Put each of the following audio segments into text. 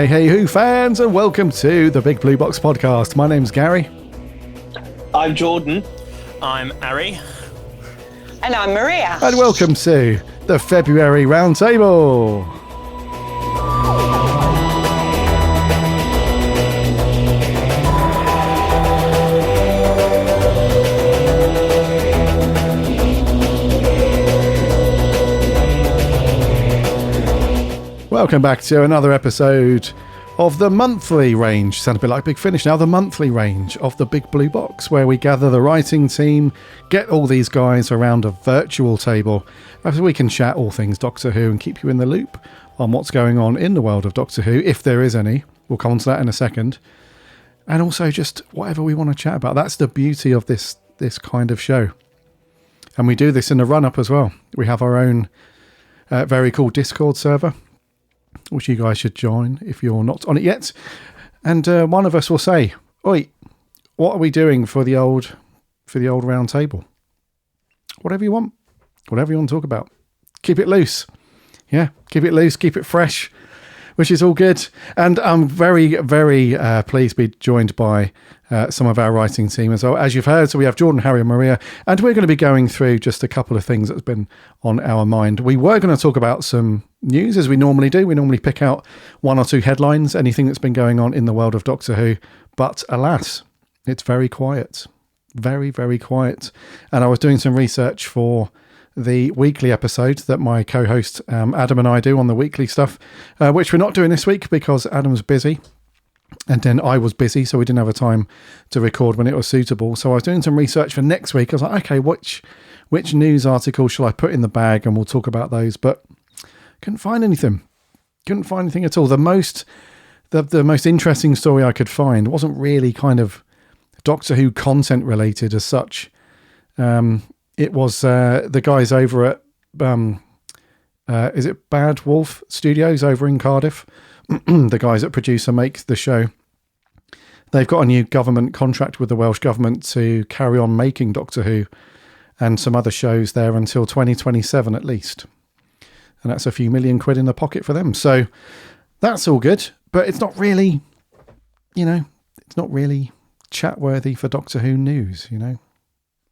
Hey, Who fans, and welcome to the Big Blue Box Podcast. My name's Gary. I'm Jordan. I'm Ari. And I'm Maria. And welcome to the February Roundtable. Welcome back to another episode of the monthly range. Sound a bit like Big Finish now. The monthly range of the Big Blue Box, where we gather the writing team, get all these guys around a virtual table, so we can chat all things Doctor Who and keep you in the loop on what's going on in the world of Doctor Who, if there is any. We'll come on to that in a second. And also just whatever we want to chat about. That's the beauty of this kind of show. And we do this in the run-up as well. We have our own very cool Discord server, which you guys should join if you're not on it yet. And one of us will say, "Oi, what are we doing for the old round table? Whatever you want to talk about. Keep it loose. Yeah, keep it loose, keep it fresh," which is all good. And I'm very, very pleased to be joined by some of our writing team as well. As you've heard, so we have Jordan, Harry and Maria, and we're going to be going through just a couple of things that's been on our mind. We were going to talk about some news, as we normally do. We normally pick out one or two headlines, anything that's been going on in the world of Doctor Who. But alas, it's very quiet. Very, very quiet. And I was doing some research for the weekly episode that my co-host Adam and I do on the weekly stuff, which we're not doing this week because Adam's busy. And then I was busy, so we didn't have a time to record when it was suitable. So I was doing some research for next week. I was like, okay, which news article shall I put in the bag? And we'll talk about those. But couldn't find anything. Couldn't find anything at all. The most interesting story I could find wasn't really kind of Doctor Who content related as such. It was the guys over at is it Bad Wolf Studios over in Cardiff? The guys that produce and make the show. They've got a new government contract with the Welsh government to carry on making Doctor Who and some other shows there until 2027 at least. And that's a few million quid in the pocket for them. So that's all good, but it's not really, it's not really chat-worthy for Doctor Who news,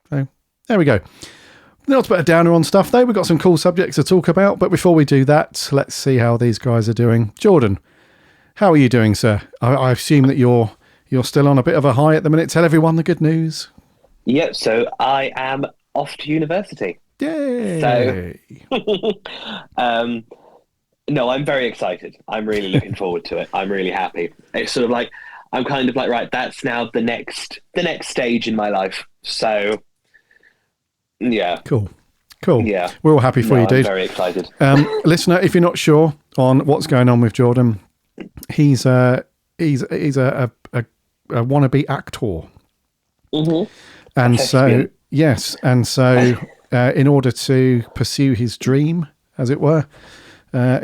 So there we go. Not to put a downer on stuff, though. We've got some cool subjects to talk about. But before we do that, let's see how these guys are doing. Jordan, how are you doing, sir? I assume that you're still on a bit of a high at the minute. Tell everyone the good news. Yep, so I am off to university. Yay! So, no, I'm very excited. I'm really looking forward to it. I'm really happy. It's sort of like, I'm kind of like, right, that's now the next stage in my life. So... yeah. Cool. Yeah. We're all happy for you, dude. I'm very excited. Listener, if you're not sure on what's going on with Jordan, he's a wannabe actor. Mm-hmm. And so, yes. And so, in order to pursue his dream, as it were,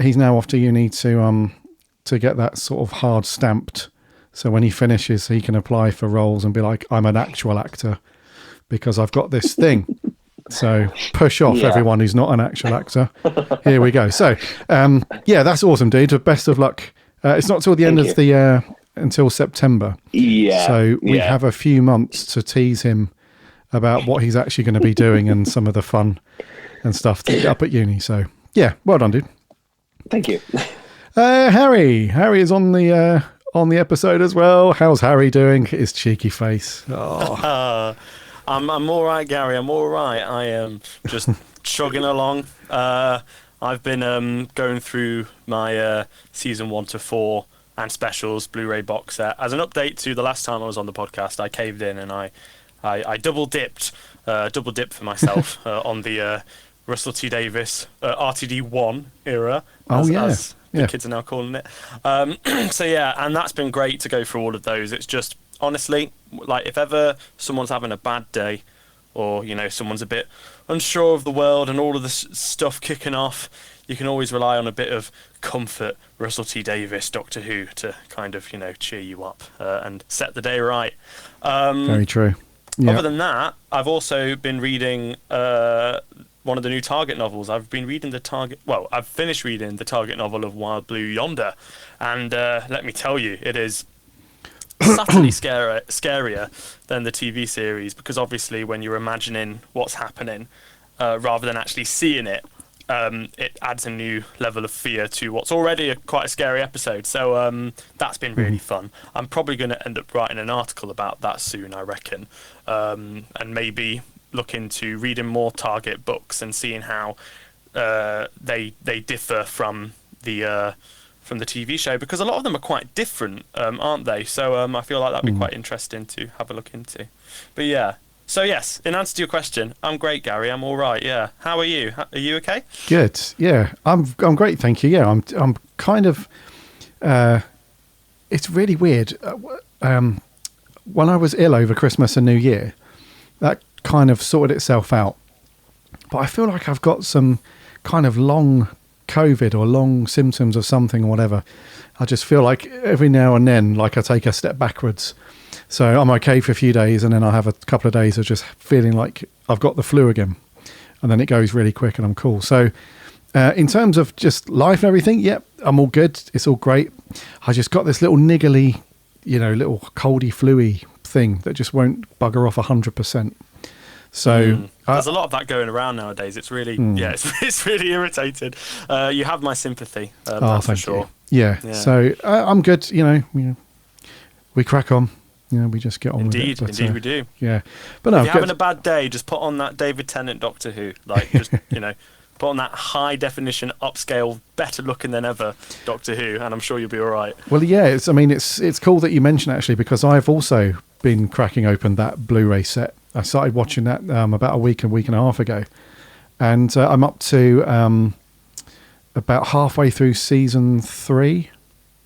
he's now off to uni to get that sort of hard stamped. So when he finishes, he can apply for roles and be like, I'm an actual actor because I've got this thing. So push off everyone who's not an actual actor. Here we go. So, that's awesome, dude. Best of luck. It's not till the end of the year, until September. Yeah. So we have a few months to tease him about what he's actually going to be doing and some of the fun and stuff to get up at uni. So, yeah, well done, dude. Thank you. Harry is on the episode as well. How's Harry doing? His cheeky face. Oh. I'm all right, Gary. I'm all right. I am just chugging along. I've been going through my season 1 to 4 and specials Blu-ray box set. As an update to the last time I was on the podcast, I caved in and I double dipped for myself on the Russell T Davies RTD1 era. As the kids are now calling it. So yeah, and that's been great to go through all of those. It's just honestly, like, if ever someone's having a bad day or someone's a bit unsure of the world and all of this stuff kicking off, you can always rely on a bit of comfort, Russell T Davies, Doctor Who, to kind of cheer you up and set the day right. Very true. Yeah. Other than that, I've also been reading one of the new Target novels. I've finished reading the Target novel of Wild Blue Yonder, and let me tell you, it is subtly scarier than the TV series, because obviously when you're imagining what's happening rather than actually seeing it, it adds a new level of fear to what's already quite a scary episode. So that's been really fun. I'm probably going to end up writing an article about that soon, I reckon, and maybe look into reading more Target books and seeing how they differ from the TV show, because a lot of them are quite different, aren't they? So I feel like that'd be quite interesting to have a look into. But yeah. So yes, in answer to your question, I'm great, Gary. I'm all right. Yeah. How are you? Are you okay? Good. Yeah, I'm great, thank you. Yeah, I'm kind of. It's really weird. When I was ill over Christmas and New Year, that kind of sorted itself out. But I feel like I've got some kind of long COVID or long symptoms of something or whatever. I just feel like every now and then, like I take a step backwards. So I'm okay for a few days, and then I have a couple of days of just feeling like I've got the flu again, and then it goes really quick and I'm cool. So in terms of just life and everything, yep, I'm all good. It's all great. I just got this little niggly, little coldy fluey thing that just won't bugger off 100%. So there's a lot of that going around nowadays. It's really, it's really irritated. You have my sympathy. That's for sure. Yeah. So I'm good. We crack on. We just get on with it. Indeed, we do. Yeah. But no, if you're having a bad day, just put on that David Tennant Doctor Who. Like, just, put on that high definition, upscale, better looking than ever Doctor Who, and I'm sure you'll be all right. Well, yeah, it's cool that you mention actually, because I've also been cracking open that Blu-ray set. I started watching that about a week and a half ago. And I'm up to about halfway through season 3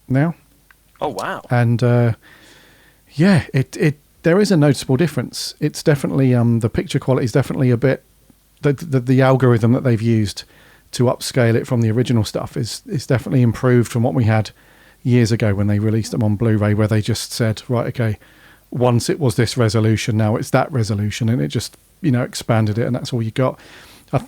now. Oh, wow. And yeah, there is a noticeable difference. It's definitely the picture quality is definitely a bit the algorithm that they've used to upscale it from the original stuff is definitely improved from what we had years ago when they released them on Blu-ray, where they just said, right, okay, once it was this resolution, now it's that resolution, and it just expanded it, and that's all you got.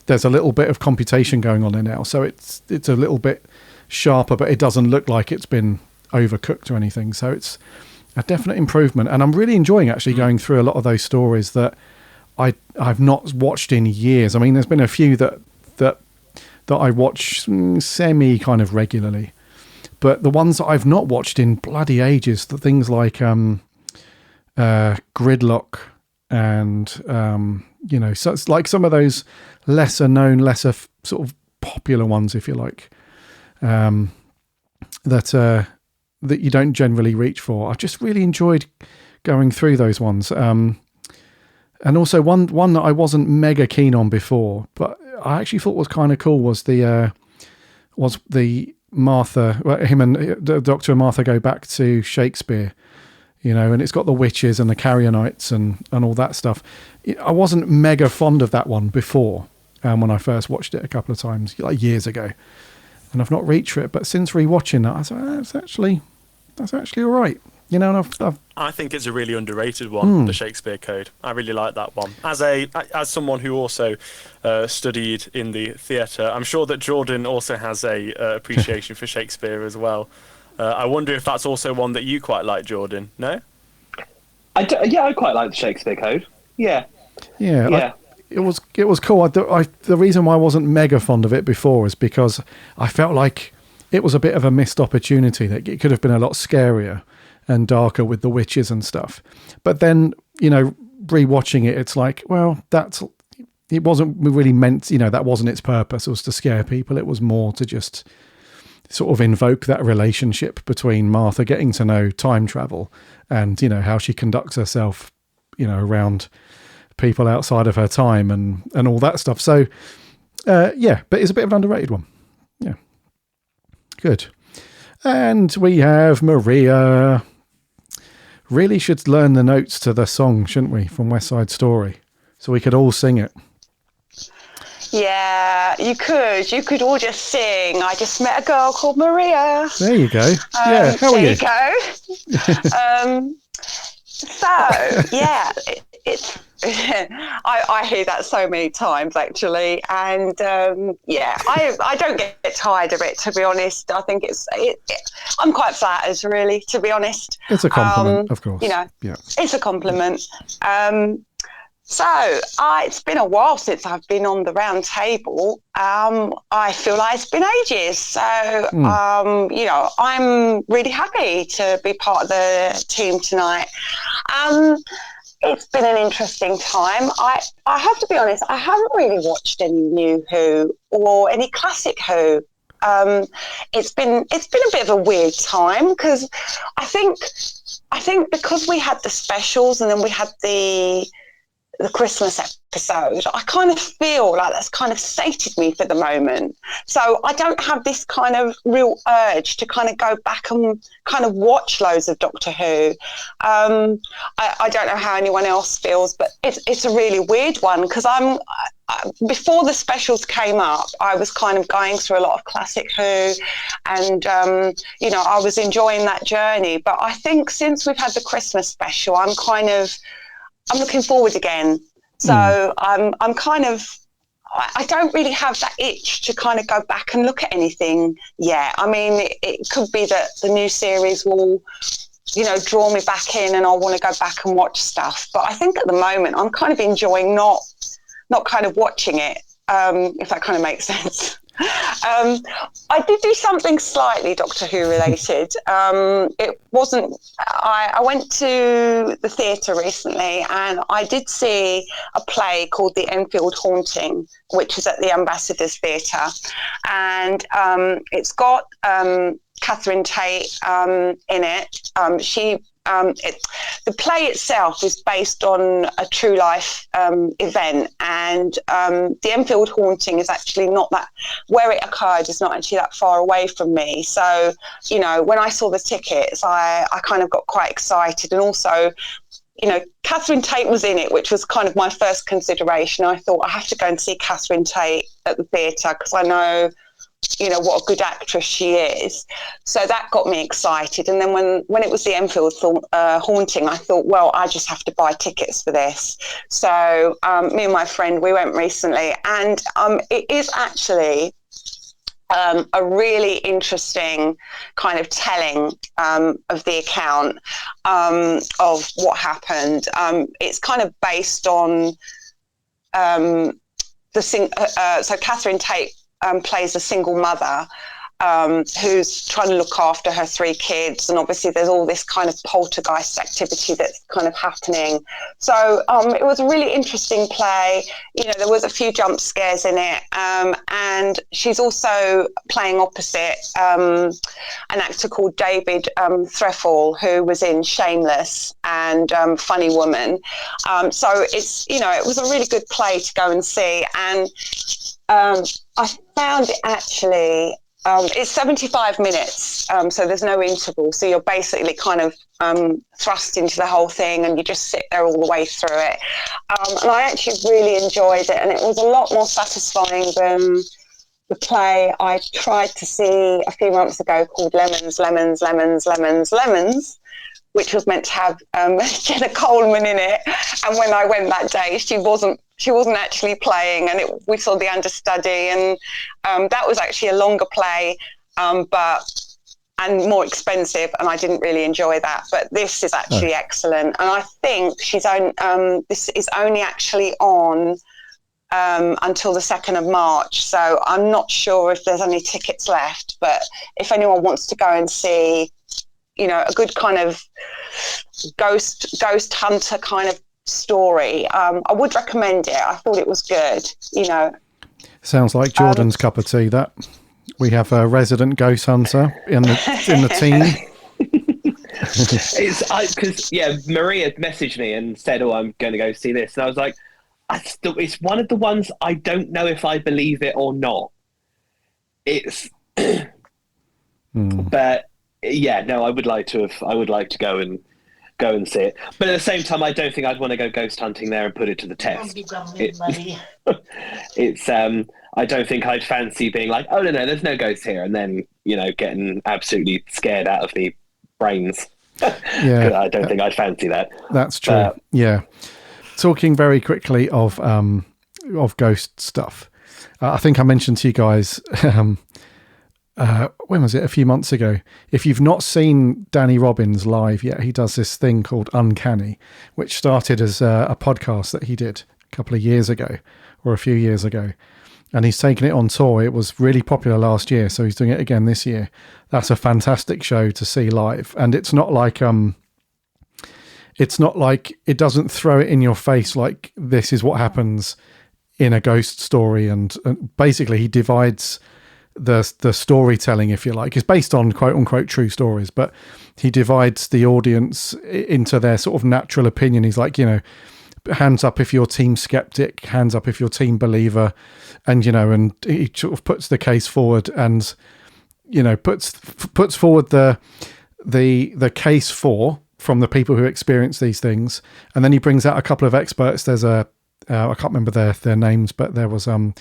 There's a little bit of computation going on there now, so it's a little bit sharper, but it doesn't look like it's been overcooked or anything. So it's a definite improvement, and I'm really enjoying actually going through a lot of those stories that I've not watched in years. I mean, there's been a few that I watch semi kind of regularly, but the ones that I've not watched in bloody ages, the things like Gridlock and so it's like some of those lesser known, lesser sort of popular ones, if you like, that you don't generally reach for. I've just really enjoyed going through those ones. And also one that I wasn't mega keen on before, but I actually thought was kind of cool was the Martha, him and Dr. and Martha go back to Shakespeare, and it's got the witches and the Carrionites and all that stuff. I wasn't mega fond of that one before, when I first watched it a couple of times, like years ago, and I've not reached for it. But since rewatching that, I thought, that's actually all right. And I think it's a really underrated one, the Shakespeare Code. I really like that one. As someone who also studied in the theatre, I'm sure that Jordan also has a appreciation for Shakespeare as well. I wonder if that's also one that you quite like, Jordan. No? I quite like the Shakespeare Code. Yeah. It was cool. The reason why I wasn't mega fond of it before is because I felt like it was a bit of a missed opportunity, that it could have been a lot scarier and darker with the witches and stuff. But then, rewatching it, it's like, well, it wasn't really meant, that wasn't its purpose. It was to scare people. It was more to just sort of invoke that relationship between Martha getting to know time travel and, how she conducts herself, around people outside of her time and all that stuff. So, but it's a bit of an underrated one. Yeah. Good. And we have Maria. Really should learn the notes to the song, shouldn't we, from West Side Story? so we could all sing it. Yeah, you could. You could all just sing. I just met a girl called Maria. There you go. Yeah, how are you? There you go. So, yeah, it's I hear that so many times, actually. And, I don't get tired of it, to be honest. I think I'm quite flattered, really, to be honest. It's a compliment, of course. Yeah. It's a compliment. It's been a while since I've been on the round table. I feel like it's been ages. So, I'm really happy to be part of the team tonight. It's been an interesting time. I have to be honest, I haven't really watched any new Who or any classic Who. It's been a bit of a weird time because I think because we had the specials and then we had the Christmas episode, I kind of feel like that's kind of sated me for the moment. So I don't have this kind of real urge to kind of go back and kind of watch loads of Doctor Who. I don't know how anyone else feels, but it's a really weird one because before the specials came up, I was kind of going through a lot of classic Who and, I was enjoying that journey. But I think since we've had the Christmas special, I'm looking forward again. So I don't really have that itch to kind of go back and look at anything yet. I mean, it could be that the new series will, draw me back in and I'll want to go back and watch stuff. But I think at the moment I'm kind of enjoying not kind of watching it, if that kind of makes sense. I did do something slightly Doctor Who related. It wasn't. I went to the theatre recently, and I did see a play called The Enfield Haunting, which is at the Ambassadors Theatre, and it's got Catherine Tate in it. The play itself is based on a true life event, and the Enfield Haunting is actually not that, where it occurred is not actually that far away from me. So, when I saw the tickets, I kind of got quite excited. And also, Catherine Tate was in it, which was kind of my first consideration. I thought I have to go and see Catherine Tate at the theatre because I know what a good actress she is. So that got me excited. And then when it was the Enfield Haunting, I thought, well, I just have to buy tickets for this. So me and my friend, we went recently, and it is actually a really interesting kind of telling of the account of what happened. It's kind of based on so Catherine Tate plays a single mother who's trying to look after her 3 kids, and obviously there's all this kind of poltergeist activity that's kind of happening. So it was a really interesting play. There was a few jump scares in it, and she's also playing opposite an actor called David Threffel, who was in Shameless and Funny Woman. So it's it was a really good play to go and see, and I found it actually, it's 75 minutes, so there's no interval. So you're basically kind of thrust into the whole thing and you just sit there all the way through it. And I actually really enjoyed it, and it was a lot more satisfying than the play I tried to see a few months ago called Lemons, Lemons, Lemons, Lemons, Lemons, which was meant to have Jenna Coleman in it. And when I went that day, she wasn't actually playing, and we saw the understudy, and that was actually a longer play, and more expensive, and I didn't really enjoy that. But this is actually excellent, and I think this is only actually on until the 2nd of March, so I'm not sure if there's any tickets left. But if anyone wants to go and see, a good kind of ghost hunter kind of story, I would recommend it. I thought it was good. Sounds like Jordan's cup of tea. That we have a resident ghost hunter in the team. Because Maria messaged me and said, "Oh, I'm going to go see this," and I was like, it's one of the ones I don't know if I believe it or not. It's, but yeah, no, I would like to go and go and see it. But at the same time, I don't think I'd want to go ghost hunting there and put it to the test. It's I don't think I'd fancy being like, oh no, there's no ghosts here, and then getting absolutely scared out of the brains. Yeah, I don't think I'd fancy that. That's true. Yeah. Talking very quickly of ghost stuff, I think I mentioned to you guys when was it? A few months ago. If you've not seen Danny Robbins live yet, he does this thing called Uncanny, which started as a podcast that he did a couple of years ago, or a few years ago. And he's taken it on tour. It was really popular last year, so he's doing it again this year. That's a fantastic show to see live. And it's not like it doesn't throw it in your face like this is what happens in a ghost story. And basically he divides the storytelling, if you like. It's based on quote unquote true stories, but he divides the audience into their sort of natural opinion. He's like, hands up if you're team skeptic, hands up if you're team believer, and and he sort of puts the case forward, and puts forward the case from the people who experience these things, and then he brings out a couple of experts. There's I can't remember their names, but there was a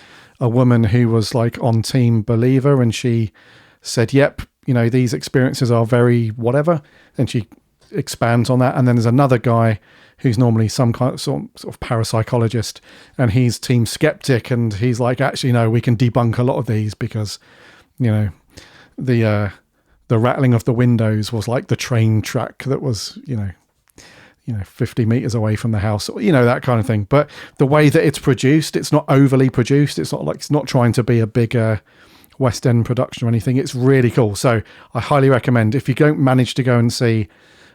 woman who was like on team believer, and she said, yep, these experiences are very whatever, and she expands on that. And then there's another guy who's normally some kind of sort of parapsychologist, and he's team skeptic, and he's like, actually no, we can debunk a lot of these because the rattling of the windows was like the train track that was 50 meters away from the house, that kind of thing. But the way that it's produced, it's not overly produced. It's not trying to be a bigger West End production or anything. It's really cool. So I highly recommend, if you don't manage to go and see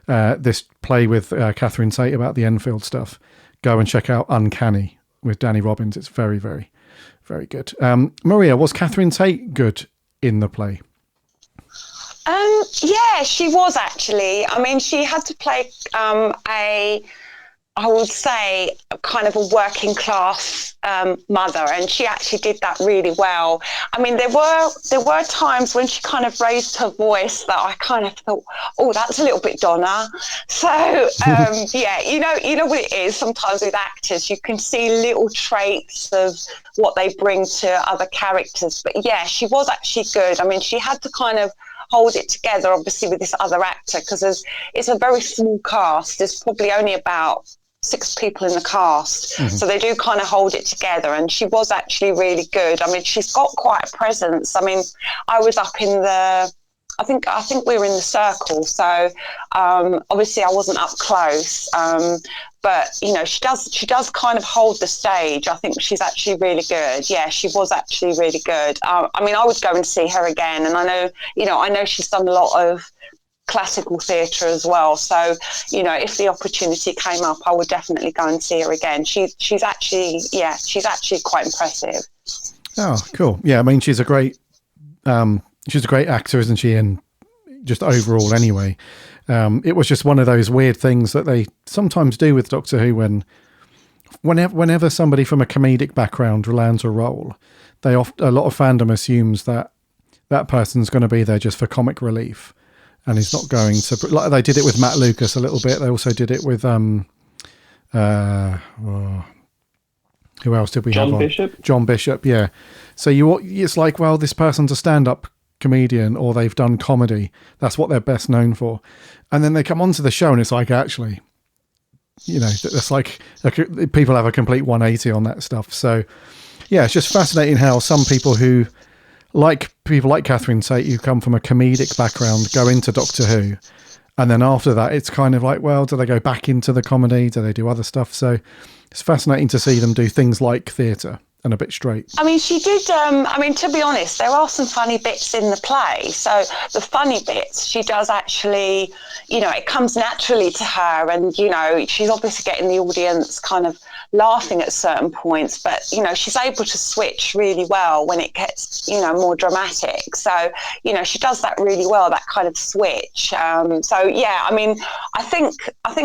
this play with Catherine Tate about the Enfield stuff, go and check out Uncanny with Danny Robbins. It's very, very, very good. Maria, was Catherine Tate good in the play? Yeah, she was actually. I mean, she had to play I would say, kind of a working class mother, and she actually did that really well. I mean, there were times when she kind of raised her voice that I kind of thought, oh, that's a little bit Donna. So yeah, you know what it is. Sometimes with actors, you can see little traits of what they bring to other characters. But yeah, she was actually good. I mean, she had to kind of hold it together, obviously, with this other actor, because it's a very small cast. There's probably only about 6 people in the cast. Mm-hmm. So they do kind of hold it together, and she was actually really good. I mean, she's got quite a presence. I mean, I was up in I think we were in the circle, so obviously I wasn't up close, but she does kind of hold the stage. I think she's actually really good. Yeah, she was actually really good. I mean, I would go and see her again, and I know she's done a lot of classical theatre as well, so if the opportunity came up, I would definitely go and see her again. She's actually quite impressive. Oh, cool. Yeah, I mean, she's a great actor, isn't she? And just overall anyway, it was just one of those weird things that they sometimes do with Doctor Who whenever somebody from a comedic background lands a role, a lot of fandom assumes that person's going to be there just for comic relief. And he's not going to, like they did it with Matt Lucas a little bit. They also did it with who else did we have on? John Bishop, yeah. So it's like, well, this person's a stand-up comedian, or they've done comedy. That's what they're best known for. And then they come onto the show, and it's like, actually, it's like people have a complete 180 on that stuff. So yeah, it's just fascinating how some people like Catherine Tate, who come from a comedic background, go into Doctor Who, and then after that it's kind of like, well, do they go back into the comedy? Do they do other stuff? So it's fascinating to see them do things like theatre and a bit straight. I mean, she did, to be honest, there are some funny bits in the play. So the funny bits, she does actually, it comes naturally to her, and, she's obviously getting the audience kind of laughing at certain points, but, she's able to switch really well when it gets, more dramatic. So, she does that really well, that kind of switch. So, yeah, I mean, I think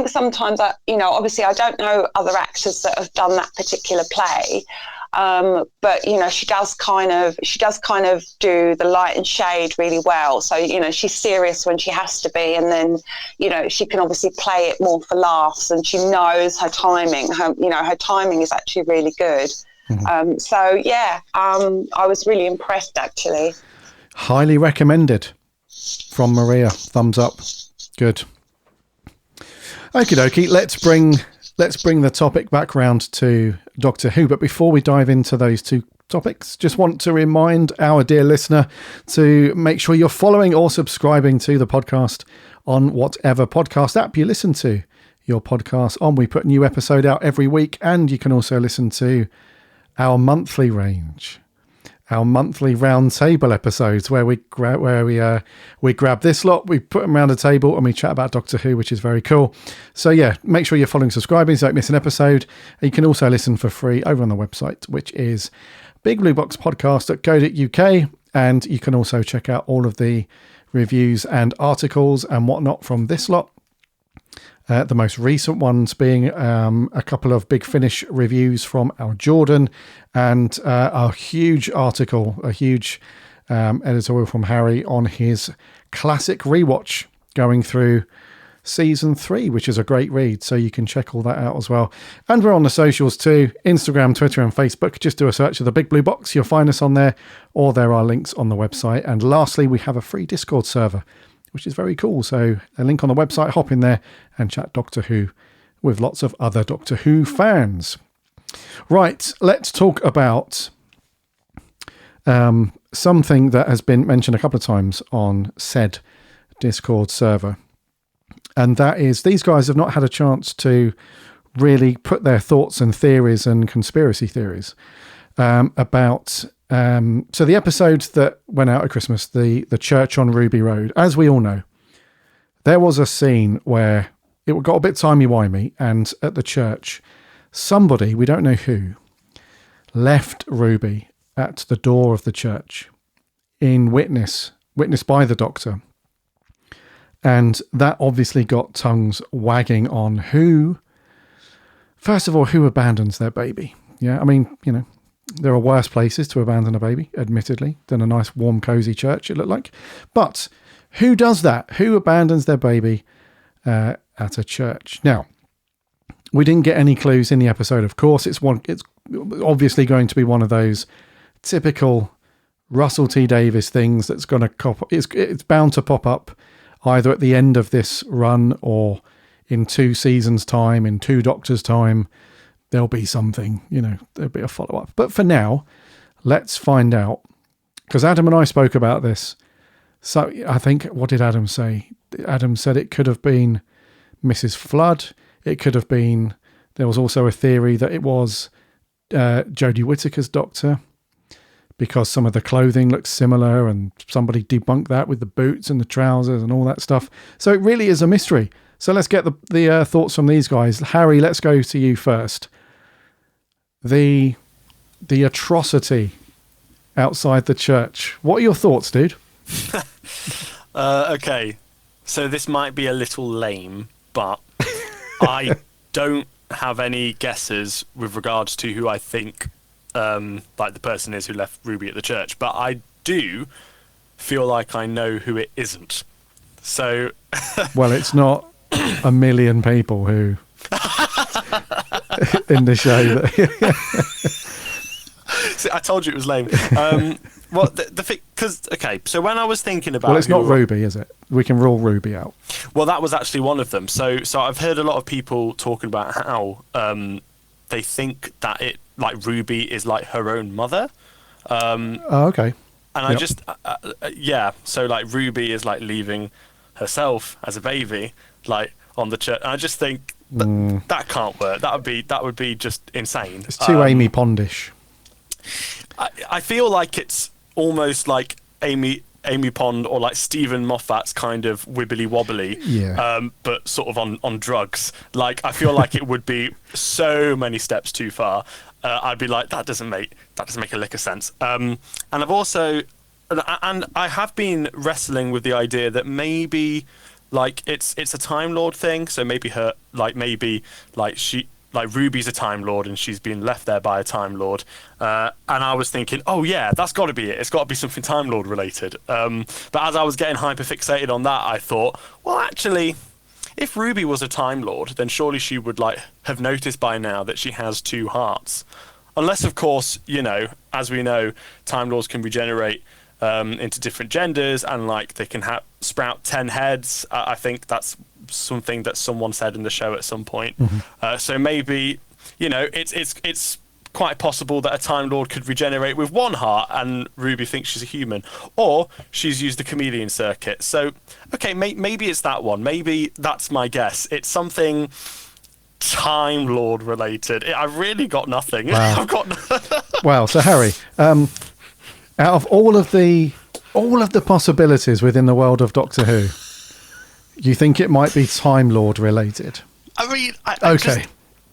sometimes, obviously I don't know other actors that have done that particular play. But she does kind of do the light and shade really well. So she's serious when she has to be, and then she can obviously play it more for laughs, and she knows her timing. Her timing is actually really good. I was really impressed, actually. Highly recommended from Maria. Thumbs up. Good. Okie dokie. Let's bring the topic back round to Doctor Who. But before we dive into those two topics, just want to remind our dear listener to make sure you're following or subscribing to the podcast on whatever podcast app you listen to your podcast on. We put a new episode out every week, and you can also listen to our monthly range, our monthly roundtable episodes, where we grab this lot, we put them around a table, and we chat about Doctor Who, which is very cool. So yeah, make sure you're following, subscribing, so you don't miss an episode. And you can also listen for free over on the website, which is bigblueboxpodcast.co.uk, and you can also check out all of the reviews and articles and whatnot from this lot. The most recent ones being a couple of Big Finish reviews from our Jordan, and a huge article, a huge editorial from Harry on his classic rewatch going through season 3, which is a great read. So you can check all that out as well. And we're on the socials too, Instagram, Twitter and Facebook. Just do a search of the Big Blue Box. You'll find us on there, or there are links on the website. And lastly, we have a free Discord server, which is very cool. So a link on the website, hop in there and chat Doctor Who with lots of other Doctor Who fans. Right, let's talk about something that has been mentioned a couple of times on said Discord server. And that is, these guys have not had a chance to really put their thoughts and theories and conspiracy theories about... So the episode that went out at Christmas, the church on Ruby Road, as we all know, there was a scene where it got a bit timey-wimey, and at the church, somebody, we don't know who, left Ruby at the door of the church in witnessed by the Doctor. And that obviously got tongues wagging on who, first of all, who abandons their baby. Yeah, I mean, there are worse places to abandon a baby, admittedly, than a nice, warm, cosy church, it looked like. But who does that? Who abandons their baby at a church? Now, we didn't get any clues in the episode, of course. It's obviously going to be one of those typical Russell T Davies things that's going to it's bound to pop up either at the end of this run or in 2 seasons' time, in 2 Doctors' time. There'll be something, there'll be a follow-up. But for now, let's find out. Because Adam and I spoke about this. So I think, what did Adam say? Adam said it could have been Mrs. Flood. It could have been, there was also a theory that it was Jodie Whittaker's Doctor, because some of the clothing looks similar, and somebody debunked that with the boots and the trousers and all that stuff. So it really is a mystery. So let's get the thoughts from these guys. Harry, let's go to you first. The atrocity outside the church. What are your thoughts, dude? Okay, so this might be a little lame, but I don't have any guesses with regards to who I think the person is who left Ruby at the church, but I do feel like I know who it isn't. So well, it's not a million people who in the show. See, I told you it was lame. Well, the thing, because so when I was thinking about, it's not Ruby, is it? We can rule Ruby out. Well, that was actually one of them. So I've heard a lot of people talking about how they think that Ruby is like her own mother. Oh, okay. And I just so Ruby is leaving herself as a baby on the church. And I just think that can't work. That would be just insane. It's too Amy Pondish. I feel like it's almost like Amy Pond or Stephen Moffat's kind of wibbly wobbly, but sort of on drugs. I feel like it would be so many steps too far. I'd be like, that doesn't make a lick of sense. And I've also, and I have been wrestling with the idea that maybe it's a Time Lord thing. So maybe her like Ruby's a Time Lord and she's been left there by a Time Lord. And I was thinking, oh yeah, that's got to be it. It's got to be something Time Lord related. But as I was getting hyper-fixated on that, I thought, well, actually, if Ruby was a Time Lord, then surely she would like have noticed by now that she has 2 hearts. Unless, of course, as we know, Time Lords can regenerate into different genders, and like they can sprout 10 heads. I think that's something that someone said in the show at some point. So maybe, it's quite possible that a Time Lord could regenerate with 1 heart, and Ruby thinks she's a human, or she's used the chameleon circuit. So, okay, maybe it's that one. Maybe that's my guess. It's something Time Lord related. I've really got nothing. Wow. I've got. Well, so Harry, out of all of the possibilities within the world of Doctor Who, you think it might be Time Lord related? I mean,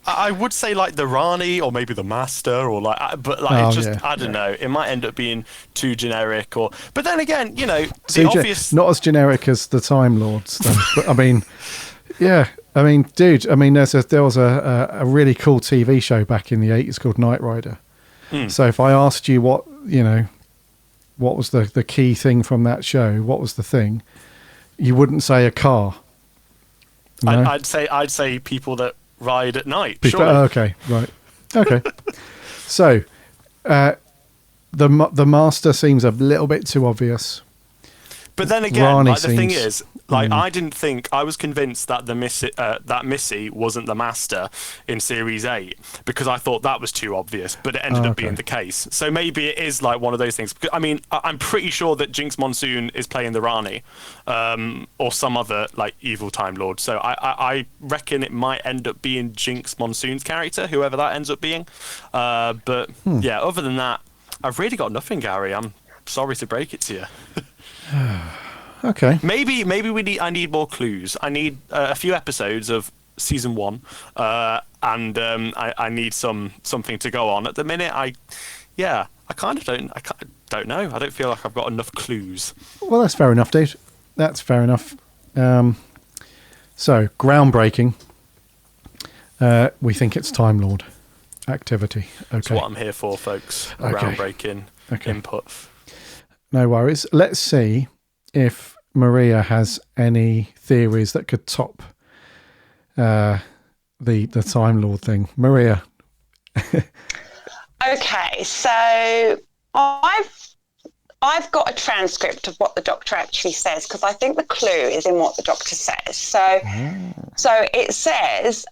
I would say like the Rani or maybe the Master or but I don't know. It might end up being too generic but then again, the obvious. Not as generic as the Time Lords, then, but I mean, yeah. I mean, dude. I mean, there was a really cool TV show back in the 80s called Knight Rider. So if I asked you what was the key thing from that show, what was the thing, you wouldn't say a car. No? I'd say people that ride at night. Okay, right. Okay. So the Master seems a little bit too obvious. But then again, Rani the thing is, I was convinced that that Missy wasn't the Master in Series 8 because I thought that was too obvious, but it ended up being the case. So maybe it is like one of those things. I mean, I'm pretty sure that Jinx Monsoon is playing the Rani, or some other like evil Time Lord. So I reckon it might end up being Jinx Monsoon's character, whoever that ends up being. Yeah, other than that, I've really got nothing, Gary. I'm sorry to break it to you. Okay. Maybe I need more clues. I need a few episodes of season 1, and I need something to go on. At the minute, I kind of don't know. I don't feel like I've got enough clues. Well, that's fair enough, dude. That's fair enough. So groundbreaking. We think it's Time Lord activity. Okay. That's what I'm here for, folks. Groundbreaking input. No worries. Let's see if Maria has any theories that could top the Time Lord thing. Maria. Okay, so I've got a transcript of what the Doctor actually says because I think the clue is in what the Doctor says. So it says,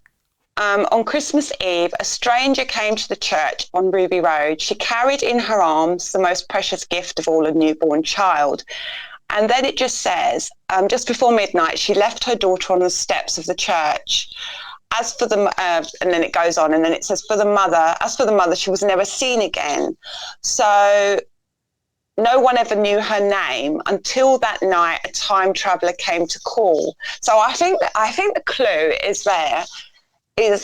on Christmas Eve, a stranger came to the church on Ruby Road. She carried in her arms the most precious gift of all, a newborn child. And then it just says, just before midnight, she left her daughter on the steps of the church. As for the, and then it goes on, and then it says, as for the mother, she was never seen again. So no one ever knew her name until that night a time traveller came to call. So I think the clue is there. I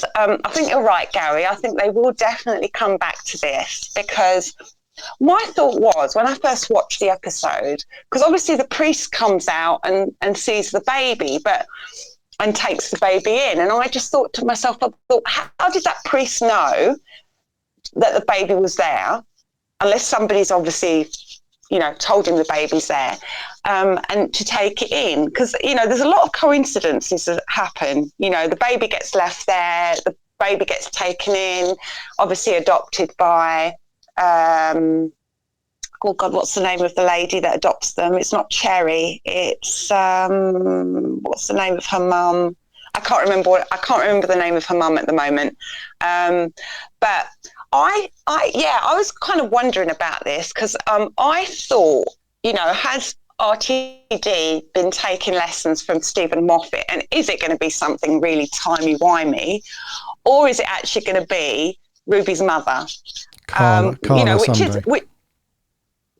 think you're right, Gary. I think they will definitely come back to this because my thought was when I first watched the episode, because obviously the priest comes out and sees the baby, and takes the baby in. And I just thought to myself, how did that priest know that the baby was there? Unless somebody's obviously, told him the baby's there, and to take it in. Because, there's a lot of coincidences that happen. The baby gets left there, the baby gets taken in, obviously adopted by, oh God, what's the name of the lady that adopts them? It's not Cherry. It's, what's the name of her mum? I can't remember the name of her mum at the moment. But I was kind of wondering about this because I thought, has RTD been taking lessons from Stephen Moffat, and is it going to be something really timey-wimey, or is it actually going to be Ruby's mother? Carla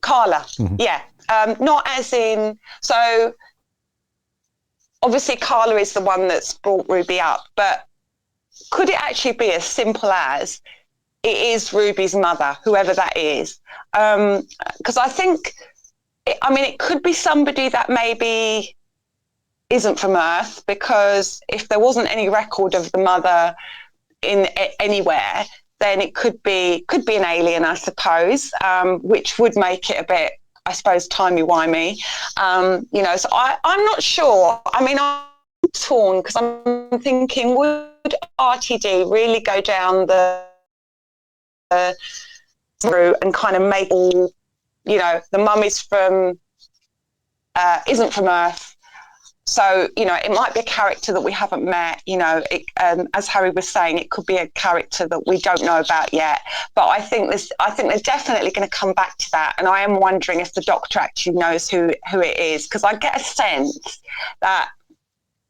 Carla, mm-hmm. Yeah. Not as in, so obviously Carla is the one that's brought Ruby up, but could it actually be as simple as it is Ruby's mother, whoever that is? Because I think, it could be somebody that maybe isn't from Earth, because if there wasn't any record of the mother anywhere, then it could be an alien, I suppose, which would make it a bit, I suppose, timey-wimey. So I'm not sure. I mean, I'm torn because I'm thinking, would RTD really go down the route and kind of make all, the mum is isn't from Earth. So, it might be a character that we haven't met, as Harry was saying, it could be a character that we don't know about yet. But I think they're definitely going to come back to that. And I am wondering if the Doctor actually knows who it is, because I get a sense that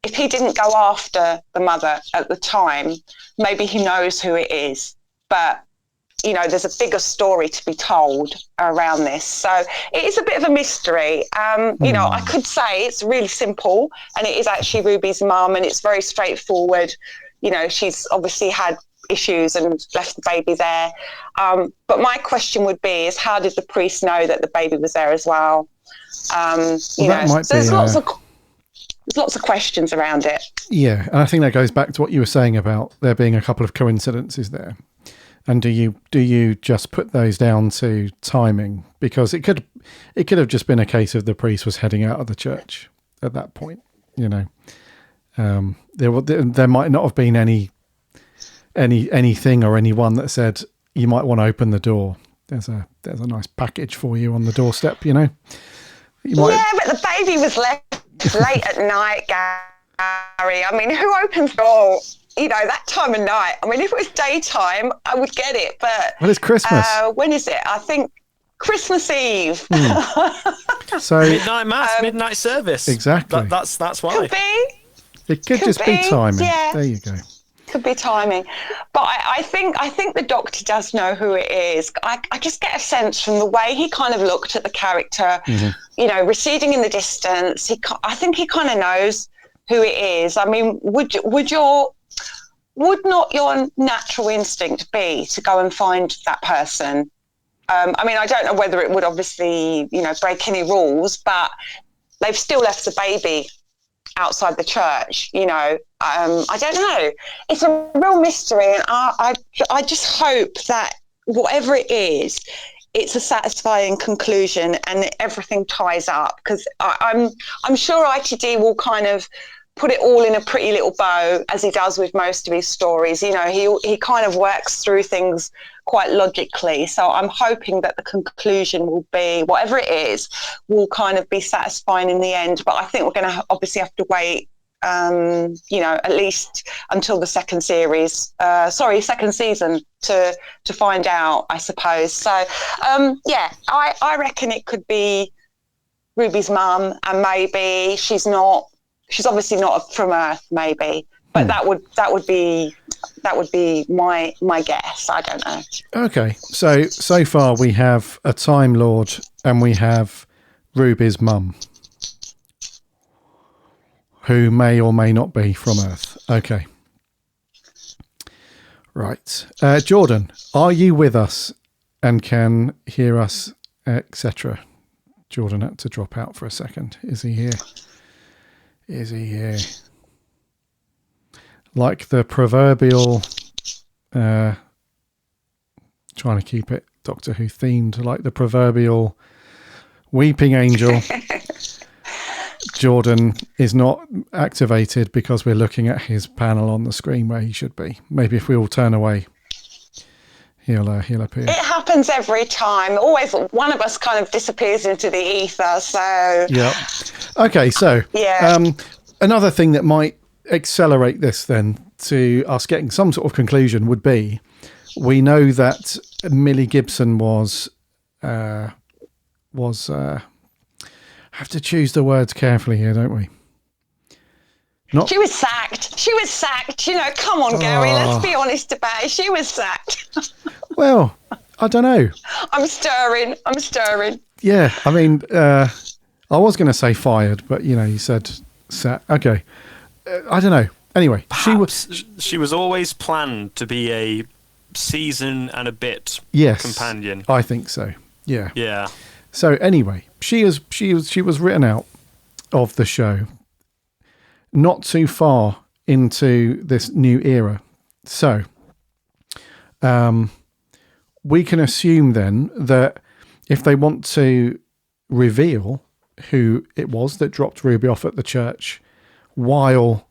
if he didn't go after the mother at the time, maybe he knows who it is. But there's a bigger story to be told around this. So it is a bit of a mystery. I could say it's really simple and it is actually Ruby's mum and it's very straightforward. She's obviously had issues and left the baby there. But my question would be is how did the priest know that the baby was there as well? There's lots of questions around it. Yeah, and I think that goes back to what you were saying about there being a couple of coincidences there. And do you just put those down to timing? Because it could have just been a case of the priest was heading out of the church at that point. There might not have been anything or anyone that said you might want to open the door. There's a nice package for you on the doorstep. Yeah, but the baby was left late at night, Gary. I mean, who opens the door? That time of night. I mean, if it was daytime, I would get it. But well, it's Christmas. When is it? I think Christmas Eve. So midnight mass, midnight service. Exactly. That's why. Could be. It could just be timing. Yeah. There you go. Could be timing. But I think the Doctor does know who it is. I just get a sense from the way he kind of looked at the character, receding in the distance. I think he kind of knows who it is. I mean, would not your natural instinct be to go and find that person? I mean, I don't know whether it would obviously, break any rules, but they've still left the baby outside the church, I don't know. It's a real mystery, and I just hope that whatever it is, it's a satisfying conclusion and everything ties up, because I'm sure ITD will kind of put it all in a pretty little bow, as he does with most of his stories. He kind of works through things quite logically. So I'm hoping that the conclusion will be, whatever it is, will kind of be satisfying in the end. But I think we're going to obviously have to wait, at least until the second season to find out, I suppose. So, I reckon it could be Ruby's mum, and maybe she's obviously not from Earth, maybe, but that would be my guess. I don't know. Okay, so far we have a Time Lord and we have Ruby's mum, who may or may not be from Earth. Okay, right. Jordan, are you with us and can hear us, etc.? Jordan had to drop out for a second. Is he here? Is he here? Like the proverbial, trying to keep it Doctor Who themed, like the proverbial weeping angel. Jordan is not activated because we're looking at his panel on the screen where he should be. Maybe if we all turn away, he'll appear. It happens every time. Always one of us kind of disappears into the ether. So yeah. Okay, so another thing that might accelerate this then to us getting some sort of conclusion would be, we know that Millie Gibson was have to choose the words carefully here, don't we? She was sacked. Come on, Gary, let's be honest about it. She was sacked. Well, I don't know. I'm stirring. Yeah, I mean, I was going to say fired, but you said sacked. Okay, I don't know. Anyway, she was always planned to be a season and a bit companion. I think so. Yeah. Yeah. So anyway, she was written out of the show not too far into this new era. So we can assume then that if they want to reveal who it was that dropped Ruby off at the church while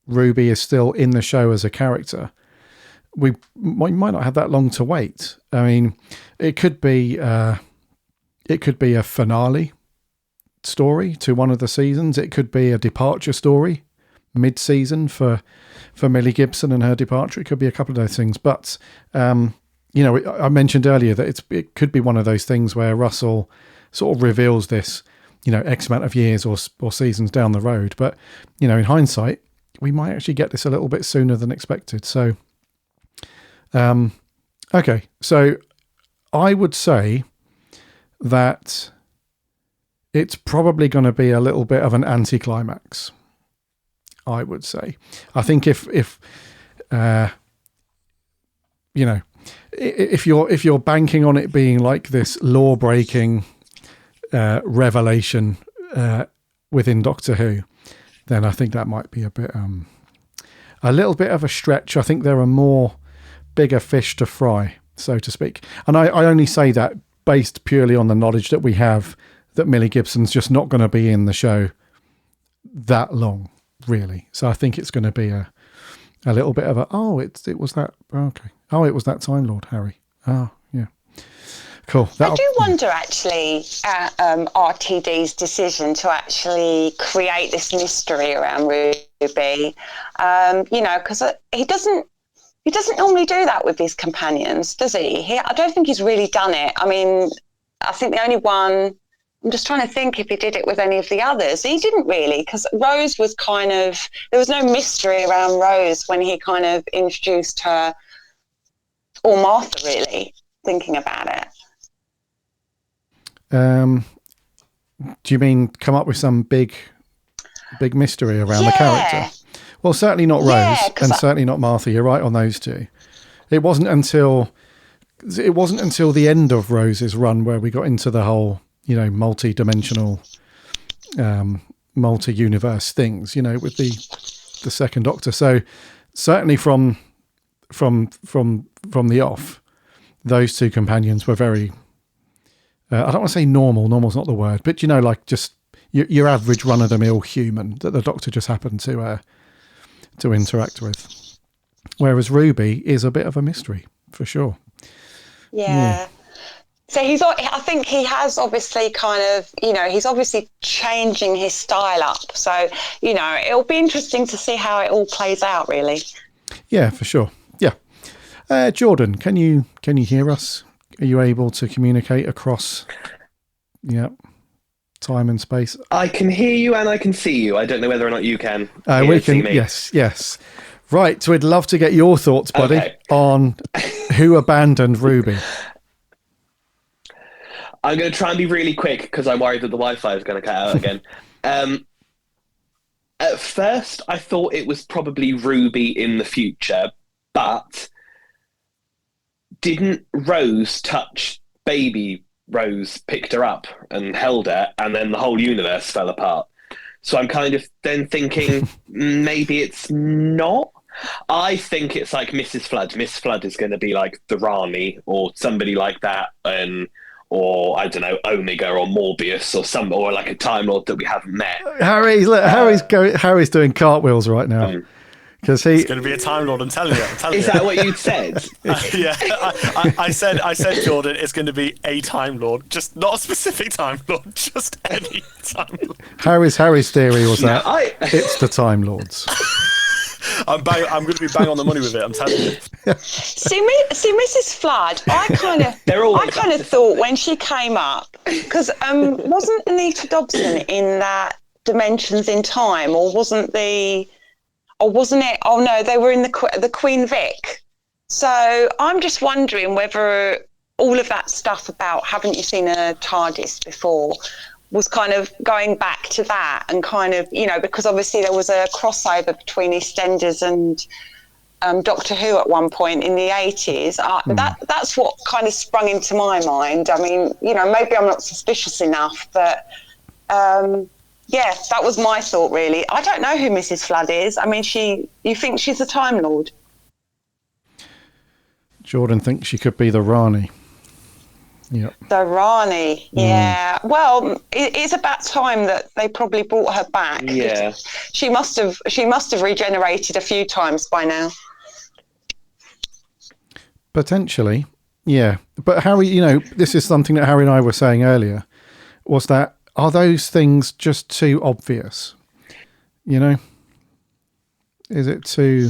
Ruby is still in the show as a character, we might not have that long to wait. I mean, it could be a finale story to one of the seasons. It could be a departure story mid-season for Millie Gibson and her departure. It could be a couple of those things. But, I mentioned earlier that it could be one of those things where Russell sort of reveals this, X amount of years or seasons down the road. But, in hindsight, we might actually get this a little bit sooner than expected. So, okay. So I would say that it's probably going to be a little bit of an anticlimax. I would say. I think if you're banking on it being like this law-breaking revelation within Doctor Who, then I think that might be a little bit of a stretch. I think there are bigger fish to fry, so to speak. And I only say that based purely on the knowledge that we have that Millie Gibson's just not going to be in the show that long, really. So I think it's going to be a little bit of it was that Time Lord Harry. Oh, yeah. Cool. I do wonder, actually, RTD's decision to actually create this mystery around Ruby, because he doesn't normally do that with his companions, does he? I don't think he's really done it. I mean, I think the only one, I'm just trying to think if he did it with any of the others. He didn't really, because Rose was there was no mystery around Rose when he kind of introduced her, or Martha, really, thinking about it. Do you mean come up with some big mystery around the character? Well, certainly not Rose, and certainly not Martha. You're right on those two. It wasn't until the end of Rose's run where we got into the whole, multi-dimensional, multi-universe things, with the second Doctor. So certainly from the off, those two companions were very. I don't want to say normal. Normal's not the word, but like just your average run-of-the-mill human that the Doctor just happened to interact with. Whereas Ruby is a bit of a mystery, for sure. Yeah. So I think he has obviously kind of, he's obviously changing his style up. So, it'll be interesting to see how it all plays out, really. Yeah, for sure. Yeah. Jordan, can you hear us? Are you able to communicate across time and space? I can hear you and I can see you. I don't know whether or not you can. We can. Yes. Right. So we'd love to get your thoughts, buddy, on who abandoned Ruby. I'm going to try and be really quick because I'm worried that the Wi-Fi is going to cut out again. At first, I thought it was probably Ruby in the future, but didn't Rose touch baby Rose, picked her up and held her, and then the whole universe fell apart? So I'm kind of then thinking maybe it's not. I think it's like Mrs. Flood. Miss Flood is going to be like the Rani or somebody like that, or I don't know, Omega or Morbius or like a Time Lord that we haven't met. Harry's doing cartwheels right now. Because it's going to be a Time Lord. I'm telling you. Is that what you said? Yeah, I said, Jordan, it's going to be a Time Lord, just not a specific Time Lord, just any Time Lord. Harry's theory was that it's the Time Lords. I'm going to be bang on the money with it. I'm telling you. See, Mrs. Flood. I kind of thought when she came up, because wasn't Anita Dobson in that Dimensions in Time, or wasn't it? Oh no, they were in the Queen Vic. So I'm just wondering whether all of that stuff about haven't you seen a TARDIS before was kind of going back to that, and kind of, because obviously there was a crossover between EastEnders and Doctor Who at one point in the 80s. That's what kind of sprung into my mind. I mean, maybe I'm not suspicious enough, but yeah, that was my thought, really. I don't know who Mrs. Flood is. I mean, you think she's a Time Lord? Jordan thinks she could be the Rani. Yep. The Rani, yeah. Well, it's about time that they probably brought her back. Yeah. She must have regenerated a few times by now. Potentially, yeah. But Harry, this is something that Harry and I were saying earlier, was that, are those things just too obvious? Is it too...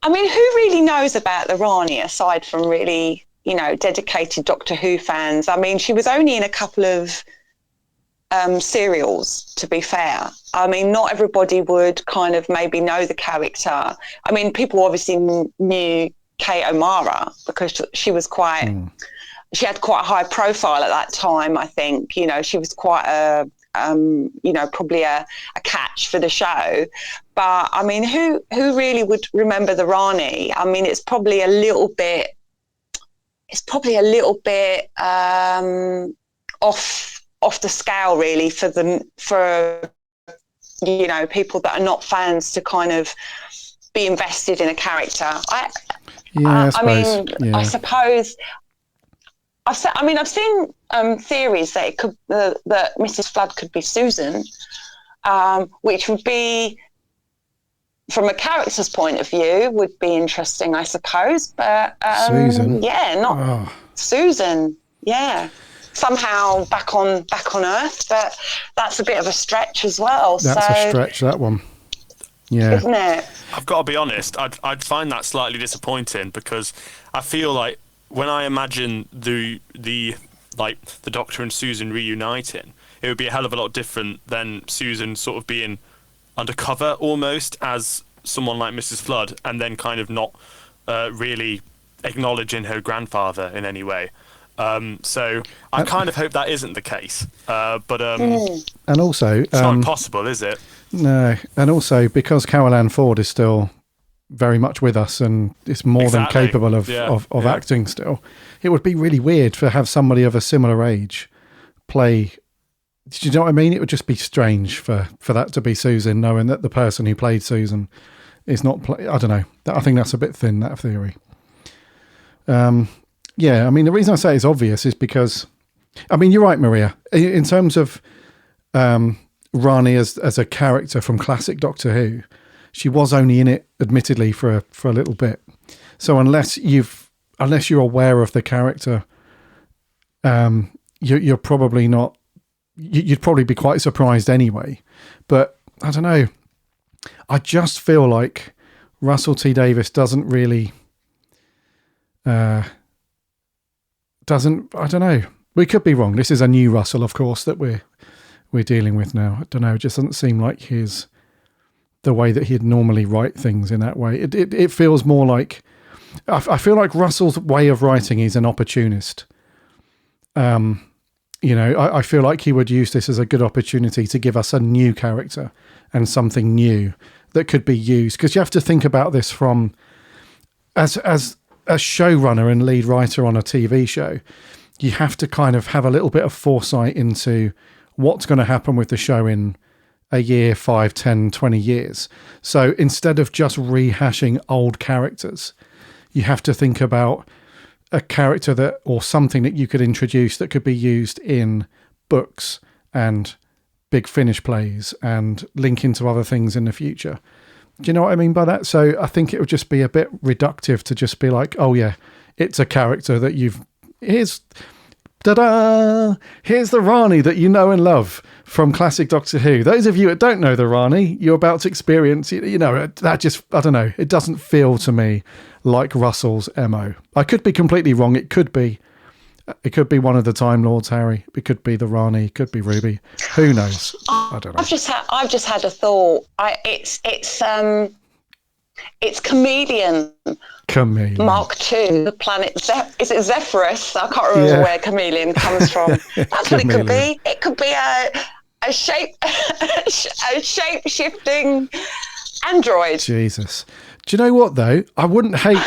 I mean, who really knows about the Rani aside from really... dedicated Doctor Who fans. I mean, she was only in a couple of serials, to be fair. I mean, not everybody would kind of maybe know the character. I mean, people obviously knew Kate O'Mara because she was quite... She had quite a high profile at that time, I think. She was quite a... probably a catch for the show. But, I mean, who really would remember the Rani? I mean, it's probably a little bit off the scale, really, for people that are not fans to kind of be invested in a character. I suppose I've seen theories that it could that Mrs. Flood could be Susan, which would be, from a character's point of view, would be interesting, I suppose. But Susan, Susan, yeah, somehow back on Earth. But that's a bit of a stretch as well. That's a stretch, that one. Yeah, isn't it? I've got to be honest. I'd find that slightly disappointing because I feel like when I imagine the Doctor and Susan reuniting, it would be a hell of a lot different than Susan sort of being undercover almost as someone like Mrs. Flood and then kind of not really acknowledging her grandfather in any way. So I kind of hope that isn't the case. But and also... it's not impossible, is it? No. And also, because Carol Ann Ford is still very much with us and is more than capable of acting still, it would be really weird to have somebody of a similar age play... Do you know what I mean? It would just be strange for that to be Susan, knowing that the person who played Susan is not... I don't know. I think that's a bit thin, that theory. Yeah, I mean, the reason I say it's obvious is because... I mean, you're right, Maria. In terms of Rani as a character from classic Doctor Who, she was only in it, admittedly, for a little bit. So unless you're aware of the character, you're probably not... You'd probably be quite surprised anyway. But I don't know. I just feel like Russell T Davies doesn't really... I don't know. We could be wrong. This is a new Russell, of course, that we're dealing with now. I don't know. It just doesn't seem like the way that he'd normally write things in that way. It feels more like... I feel like Russell's way of writing is an opportunist. I feel like he would use this as a good opportunity to give us a new character and something new that could be used. Because you have to think about this from... As a showrunner and lead writer on a TV show, you have to kind of have a little bit of foresight into what's going to happen with the show in a year, 5, 10, 20 years. So instead of just rehashing old characters, you have to think about a character or something that you could introduce that could be used in books and Big Finish plays and link into other things in the future. Do you know what I mean by that? So I think it would just be a bit reductive to just be like, oh yeah, it's a character that here's the Rani that you know and love from classic Doctor Who. Those of you that don't know the Rani, you're about to experience, that just, I don't know, it doesn't feel to me like Russell's MO. I could be completely wrong. It could be one of the Time Lords, Harry. It could be the Rani. It could be Ruby. Who knows? I don't know. I've just had a thought. It's Chameleon. Mark II, the planet. Is it Zephyrus? I can't remember where Chameleon comes from. That's what it could be. It could be a shape-shifting android. Jesus. Do you know what though? I wouldn't hate.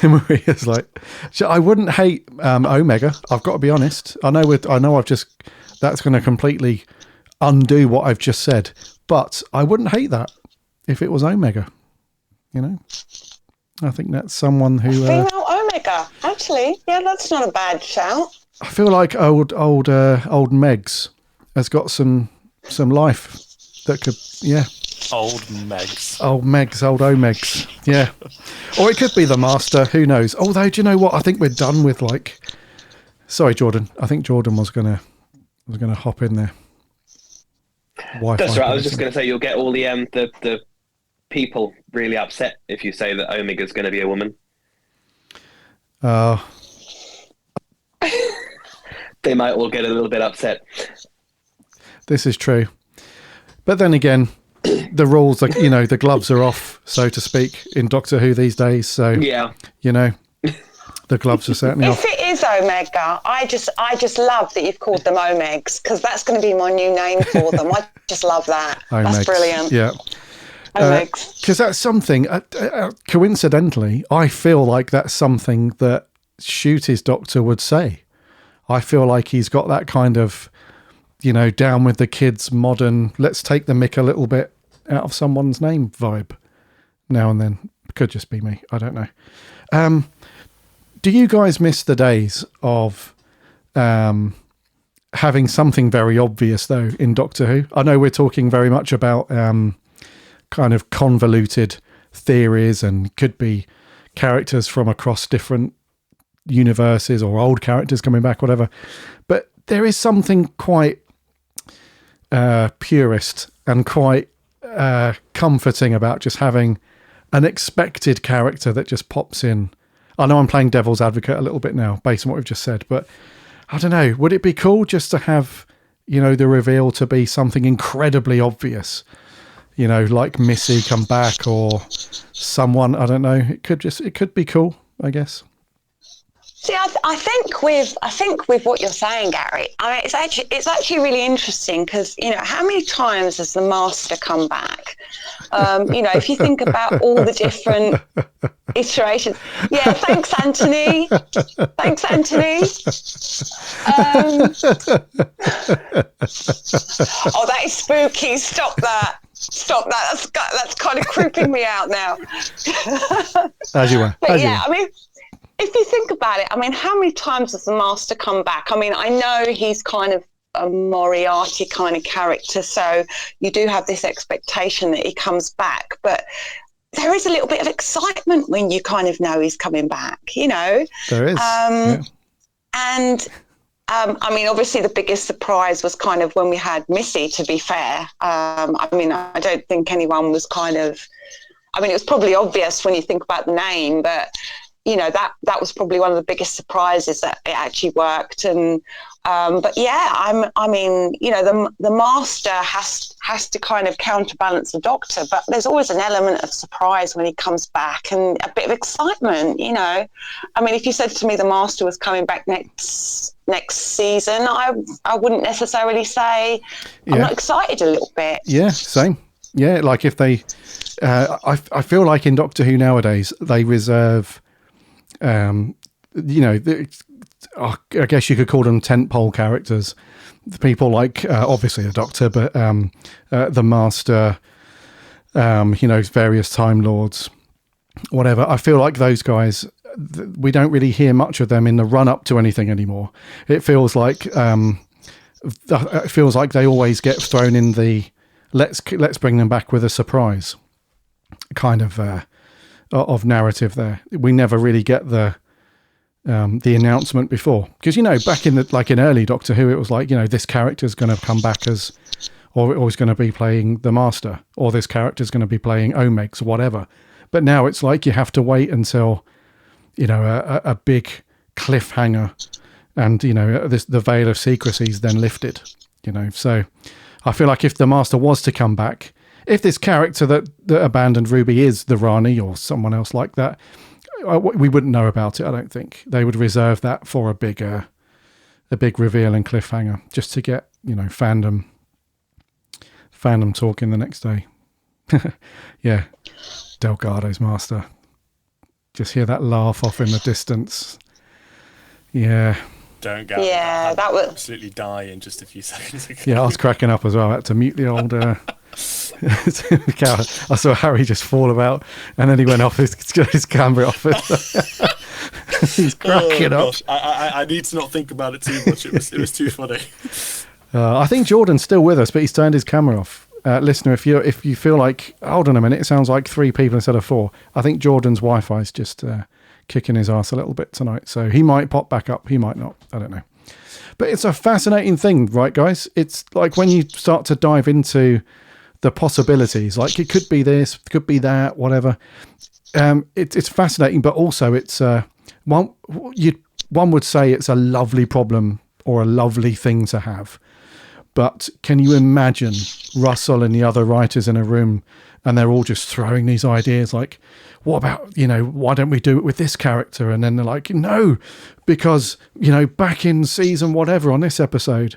Maria's like, I wouldn't hate Omega. I've got to be honest. I know. That's going to completely undo what I've just said. But I wouldn't hate that if it was Omega. I think that's someone who... Female Omega. Actually, yeah, that's not a bad shout. I feel like old Megs has got some life that could... Yeah. Old Megs. Old Megs, old Omegs. Yeah. Or it could be the Master. Who knows? Although, do you know what? I think we're done with like... Sorry, Jordan. I think Jordan was gonna hop in there. Wi-Fi That's right. I was just connection. going to say you'll get all the people really upset if you say that Omega's going to be a woman. They might all get a little bit upset. This is true. But then again, the rules, like, you know, the gloves are off, so to speak, in Doctor Who these days. So, Yeah. you know, the gloves are certainly If off. it is Omega, I just love that you've called them Omegs, because that's going to be my new name for them. I just love that. Omegs. That's brilliant. Yeah. Omegs. Because that's something, coincidentally, I feel like that's something that Shooty's Doctor would say. I feel like he's got that kind of, you know, down with the kids, modern, let's take the mick a little bit out of someone's name vibe now and then. Could just be me. I don't know. Do you guys miss the days of having something very obvious, though, in Doctor Who? I know we're talking very much about kind of convoluted theories and could be characters from across different universes or old characters coming back, whatever. But there is something quite purist and quite comforting about just having an expected character that just pops in. I know I'm playing devil's advocate a little bit now based on what we've just said, but I don't know. Would it be cool just to have, you know, the reveal to be something incredibly obvious? You know, like Missy come back or someone, I don't know. It could be cool, I guess. See, I think with what you're saying, Gary, I mean, it's actually really interesting because, you know, how many times has the Master come back? You know, if you think about all the different iterations. Yeah, thanks, Anthony. Thanks, Anthony. Oh, that is spooky. Stop that. That's kind of creeping me out now. As you were. But yeah, I mean, if you think about it, I mean, how many times has the Master come back? I mean, I know he's kind of a Moriarty kind of character, so you do have this expectation that he comes back, but there is a little bit of excitement when you kind of know he's coming back, you know? There is. Yeah. And I mean, obviously the biggest surprise was kind of when we had Missy, to be fair. I mean, I don't think anyone was kind of, I mean, it was probably obvious when you think about the name, but you know, that was probably one of the biggest surprises that it actually worked. And but yeah, I mean, you know, the Master has to kind of counterbalance the Doctor, but there's always an element of surprise when he comes back and a bit of excitement, you know. I mean, if you said to me the Master was coming back next season, I wouldn't necessarily say I'm not excited a little bit. Yeah, same. Yeah, like if they, I feel like in Doctor Who nowadays they reserve, you know, I guess you could call them tentpole characters. People like obviously the Doctor, but the Master, you know, various Time Lords, whatever. I feel like those guys, we don't really hear much of them in the run up to anything anymore. It feels like they always get thrown in the let's bring them back with a surprise kind of narrative there. We never really get the announcement before, because, you know, back in in early Doctor Who, it was like, you know, this character's going to come back as, or always going to be playing the Master, or this character's going to be playing Omegs, whatever. But now it's like you have to wait until, you know, a big cliffhanger, and, you know, the veil of secrecy is then lifted, you know. So I feel like if the Master was to come back, if this character that abandoned Ruby is the Rani or someone else like that, we wouldn't know about it. I don't think they would reserve that for a big reveal and cliffhanger, just to get, you know, fandom talking the next day. Yeah, Delgado's Master. Just hear that laugh off in the distance. Yeah. Don't get Yeah, that was absolutely die in just a few seconds ago. Yeah, I was cracking up as well. I had to mute the old I saw Harry just fall about, and then he went off his camera off. He's cracking up. Gosh. I need to not think about it too much. It was too funny. I think Jordan's still with us, but he's turned his camera off. Listener, if you feel like, hold on a minute, it sounds like 3 people instead of 4. I think Jordan's Wi-Fi is just kicking his ass a little bit tonight, so he might pop back up, he might not. I don't know. But it's a fascinating thing, right, guys? It's like when you start to dive into the possibilities, like it could be this, it could be that, whatever. It's fascinating, but also it's one would say it's a lovely problem or a lovely thing to have. But can you imagine Russell and the other writers in a room and they're all just throwing these ideas like, what about, why don't we do it with this character? And then they're like, no, because, back in season whatever on this episode,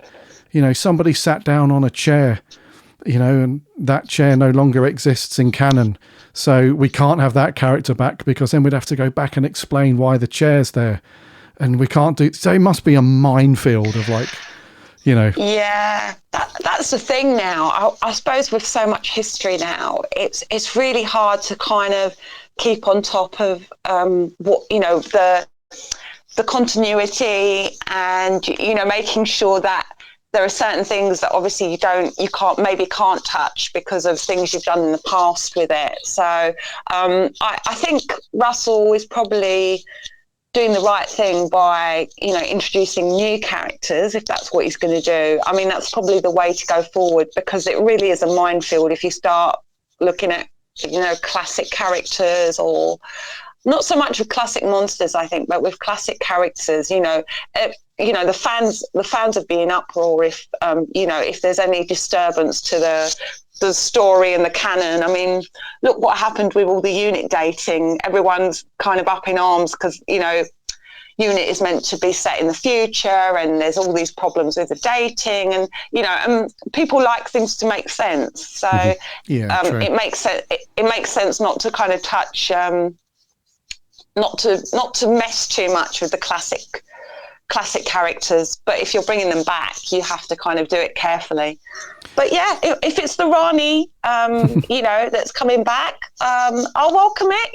somebody sat down on a chair, and that chair no longer exists in canon. So we can't have that character back because then we'd have to go back and explain why the chair's there. And we can't do, so it must be a minefield of like, Yeah, that's the thing now. I suppose with so much history now, it's really hard to kind of keep on top of what the continuity and making sure that there are certain things that obviously you can't touch because of things you've done in the past with it. So I think Russell is probably doing the right thing by, introducing new characters, if that's what he's going to do. I mean, that's probably the way to go forward because it really is a minefield if you start looking at, classic characters, or not so much with classic monsters, I think, but with classic characters, the fans would be in uproar if, if there's any disturbance to the story and the canon. I mean, look what happened with all the unit dating. Everyone's kind of up in arms because, unit is meant to be set in the future and there's all these problems with the dating and, and people like things to make sense. So it makes sense not to kind of touch, not to mess too much with the classic characters, but if you're bringing them back, you have to kind of do it carefully. But yeah, if it's the Rani, that's coming back, I'll welcome it.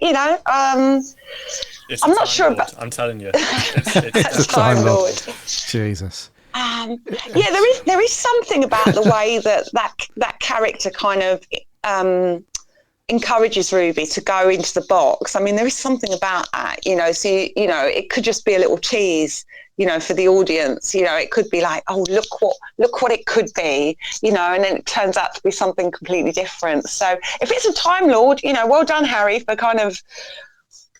I'm not sure about. I'm telling you, it's Time Lord. Jesus. There is something about the way that character kind of encourages Ruby to go into the box. I mean, there is something about that, so it could just be a little tease, for the audience. It could be like, oh, look what it could be, and then it turns out to be something completely different. So if it's a Time Lord, well done, Harry, for kind of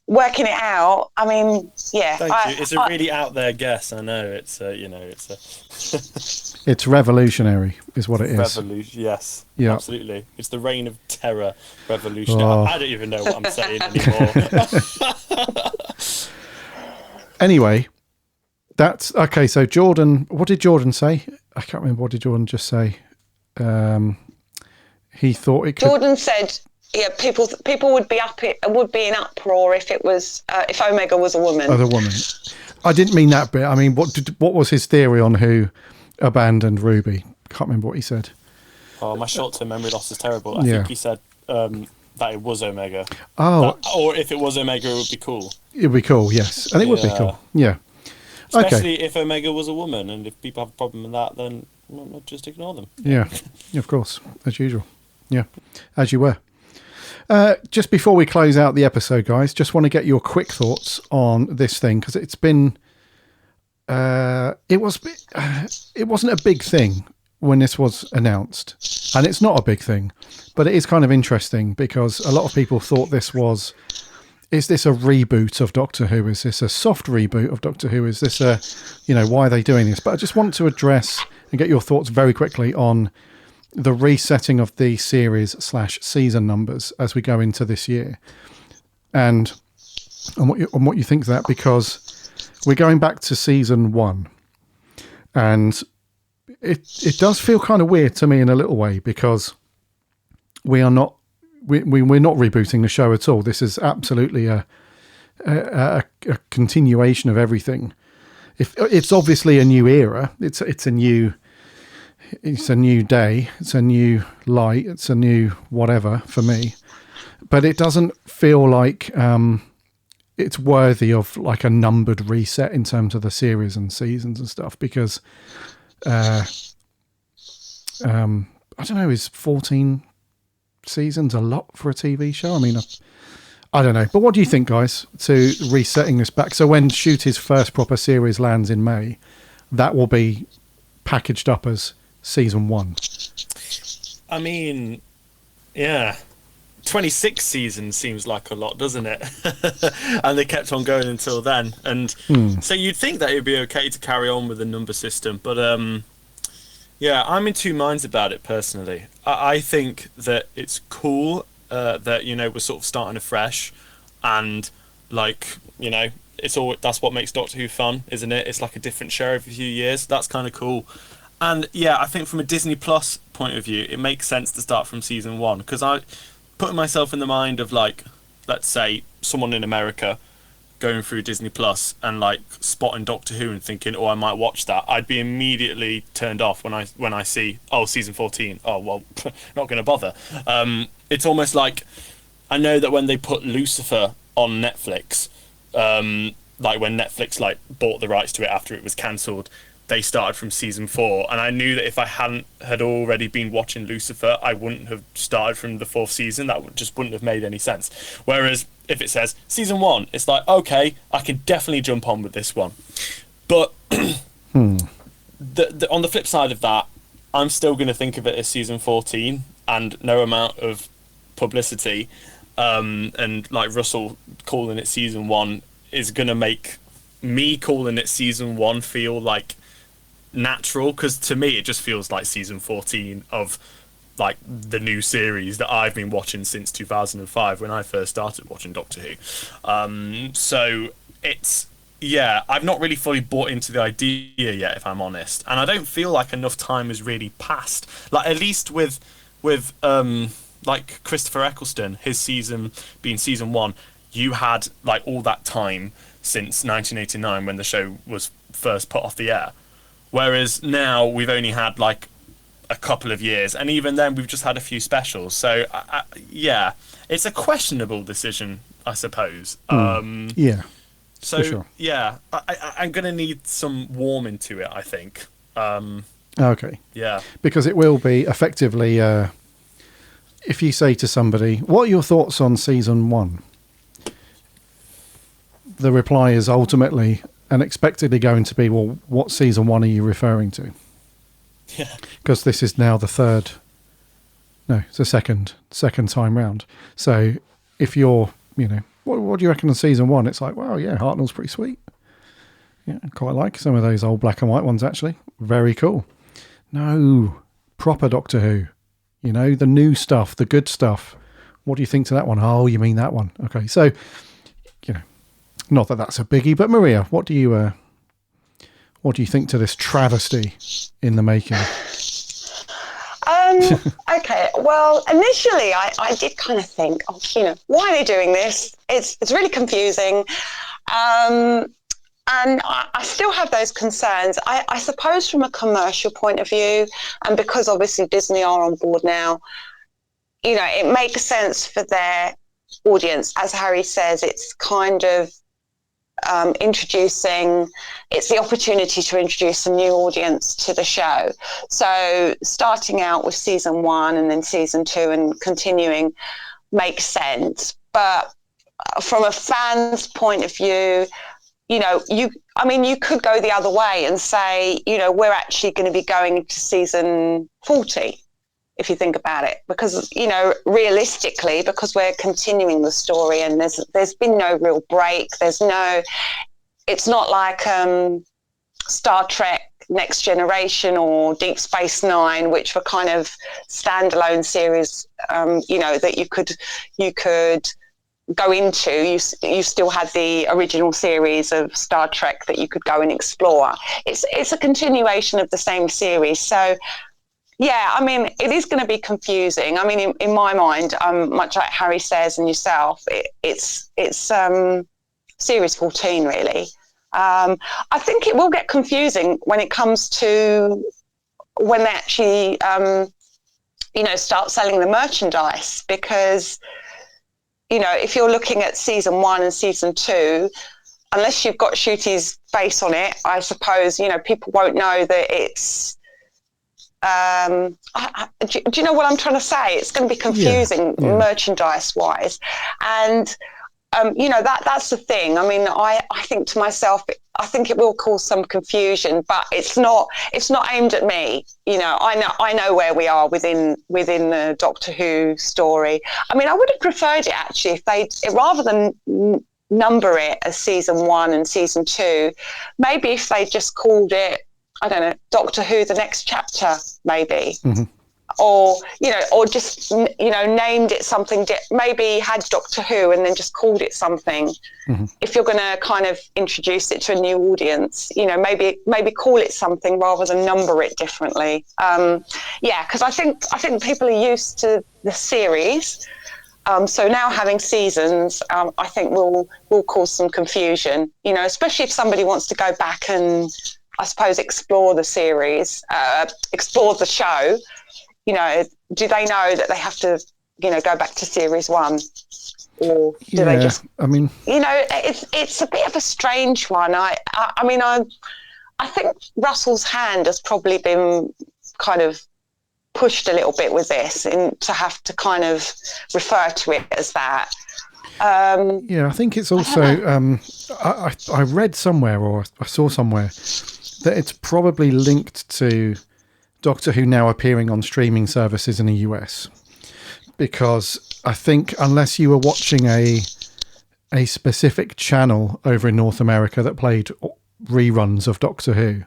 working it out. I mean, yeah. Thank you. It's a really out there guess. I know it's it's revolutionary, is what it is. Revolution, yes, yeah, absolutely. It's the reign of terror revolution. I don't even know what I'm saying anymore. Anyway, that's okay. So Jordan, what did Jordan say? I can't remember. What did Jordan just say? He thought it could. Jordan said, yeah, people would be in uproar if it was if Omega was a woman. Oh, the woman. I didn't mean that bit. I mean, what was his theory on who abandoned Ruby? Can't remember what he said. Oh, my short-term memory loss is terrible. I think he said that it was Omega. Oh, or if it was Omega, it would be cool. It would be cool, yes, and it would be cool. Yeah, especially if Omega was a woman, and if people have a problem with that, then just ignore them. Yeah, of course, as usual. Yeah, as you were. Just before we close out the episode, guys, just want to get your quick thoughts on this thing because it's been. It wasn't a big thing when this was announced, and it's not a big thing, but it is kind of interesting because a lot of people thought this was. Is this a reboot of Doctor Who? Is this a soft reboot of Doctor Who? Is this a, why are they doing this? But I just want to address and get your thoughts very quickly on the resetting of the series/season numbers as we go into this year, and what you think of that, because we're going back to season 1, and it does feel kind of weird to me in a little way because we're not rebooting the show at all. This is absolutely a continuation of everything. If it's obviously a new era, it's a new. it's a new day, it's a new light, it's a new whatever for me. But it doesn't feel like it's worthy of like a numbered reset in terms of the series and seasons and stuff, because I don't know, is 14 seasons a lot for a TV show? I mean, I don't know. But what do you think, guys, to resetting this back? So when Shooty's first proper series lands in May, that will be packaged up as season 1. I mean, yeah. 26 seasons seems like a lot, doesn't it? And they kept on going until then. And so you'd think that it'd be okay to carry on with the number system. But yeah, I'm in two minds about it personally. I think that it's cool that, you know, we're sort of starting afresh, and like, you know, that's what makes Doctor Who fun, isn't it? It's like a different show every few years. That's kind of cool. And yeah, I think from a Disney Plus point of view, it makes sense to start from season 1, because putting myself in the mind of, like, let's say someone in America going through Disney Plus and like spotting Doctor Who and thinking, oh, I might watch that, I'd be immediately turned off when I see, oh, season 14. Oh, well, not going to bother. It's almost like, I know that when they put Lucifer on Netflix, like when Netflix like bought the rights to it after it was cancelled, they started from season 4, and I knew that if I had already been watching Lucifer, I wouldn't have started from the 4th season. That just wouldn't have made any sense. Whereas if it says season 1, it's like, okay, I can definitely jump on with this one. But on the flip side of that, I'm still going to think of it as season 14, and no amount of publicity and like Russell calling it season 1 is going to make me calling it season 1 feel like natural, because to me it just feels like season 14 of like the new series that I've been watching since 2005 when I first started watching Doctor Who. So it's, yeah, I've not really fully bought into the idea yet, if I'm honest, and I don't feel like enough time has really passed, like at least with like Christopher Eccleston, his season being season 1, you had like all that time since 1989 when the show was first put off the air. Whereas now we've only had like a couple of years, and even then we've just had a few specials. So yeah, it's a questionable decision, I suppose. Yeah. So sure. Yeah, I'm going to need some warming to it, I think. Okay. Yeah. Because it will be effectively, if you say to somebody, what are your thoughts on season 1? The reply is ultimately and expectedly going to be, well, what season 1 are you referring to? Yeah. Because this is now it's the second time round. So if you're, you know, what do you reckon on season 1? It's like, well, yeah, Hartnell's pretty sweet. Yeah, I quite like some of those old black and white ones, actually. Very cool. No, proper Doctor Who. You know, the new stuff, the good stuff. What do you think to that one? Oh, you mean that one. Okay, so, you know, not that that's a biggie, but Maria, what do you think to this travesty in the making? Okay, well, initially I did kind of think, oh, you know, why are they doing this? It's really confusing. And I still have those concerns. I suppose from a commercial point of view, and because obviously Disney are on board now, you know, it makes sense for their audience. As Harry says, it's kind of it's the opportunity to introduce a new audience to the show. So starting out with season 1 and then season 2 and continuing makes sense. But from a fan's point of view, you know, you could go the other way and say, you know, we're actually going to be going to season 40, if you think about it, because, you know, realistically, because we're continuing the story and there's been no real break. It's not like Star Trek Next Generation or Deep Space Nine, which were kind of standalone series, you know, that you could go into. You still had the original series of Star Trek that you could go and explore. It's a continuation of the same series. So, yeah, I mean, it is going to be confusing. I mean, in my mind, much like Harry says and yourself, it's series 14, really. I think it will get confusing when it comes to when they actually, start selling the merchandise, because, if you're looking at season 1 and season 2, unless you've got Shooty's face on it, I suppose, people won't know that it's, do you know what I'm trying to say? It's going to be confusing merchandise-wise. And, that's the thing. I mean, I think to myself, I think it will cause some confusion, but it's not aimed at me. I know where we are within the Doctor Who story. I mean, I would have preferred it actually if they, rather than number it as season 1 and season 2, maybe if they just called it, I don't know, Doctor Who the next chapter, maybe. Mm-hmm. Or just, named it something, maybe had Doctor Who and then just called it something. Mm-hmm. If you're going to kind of introduce it to a new audience, maybe call it something rather than number it differently. Because I think people are used to the series. So now having seasons, I think will cause some confusion, especially if somebody wants to go back and, I suppose, explore the series, explore the show. Do they know that they have to, go back to series 1? Or do they just, I mean, it's a bit of a strange one. I think Russell's hand has probably been kind of pushed a little bit with this, and to have to kind of refer to it as that. I think it's also, I read somewhere, or I saw somewhere, that it's probably linked to Doctor Who now appearing on streaming services in the US, because I think unless you were watching a specific channel over in North America that played reruns of Doctor Who,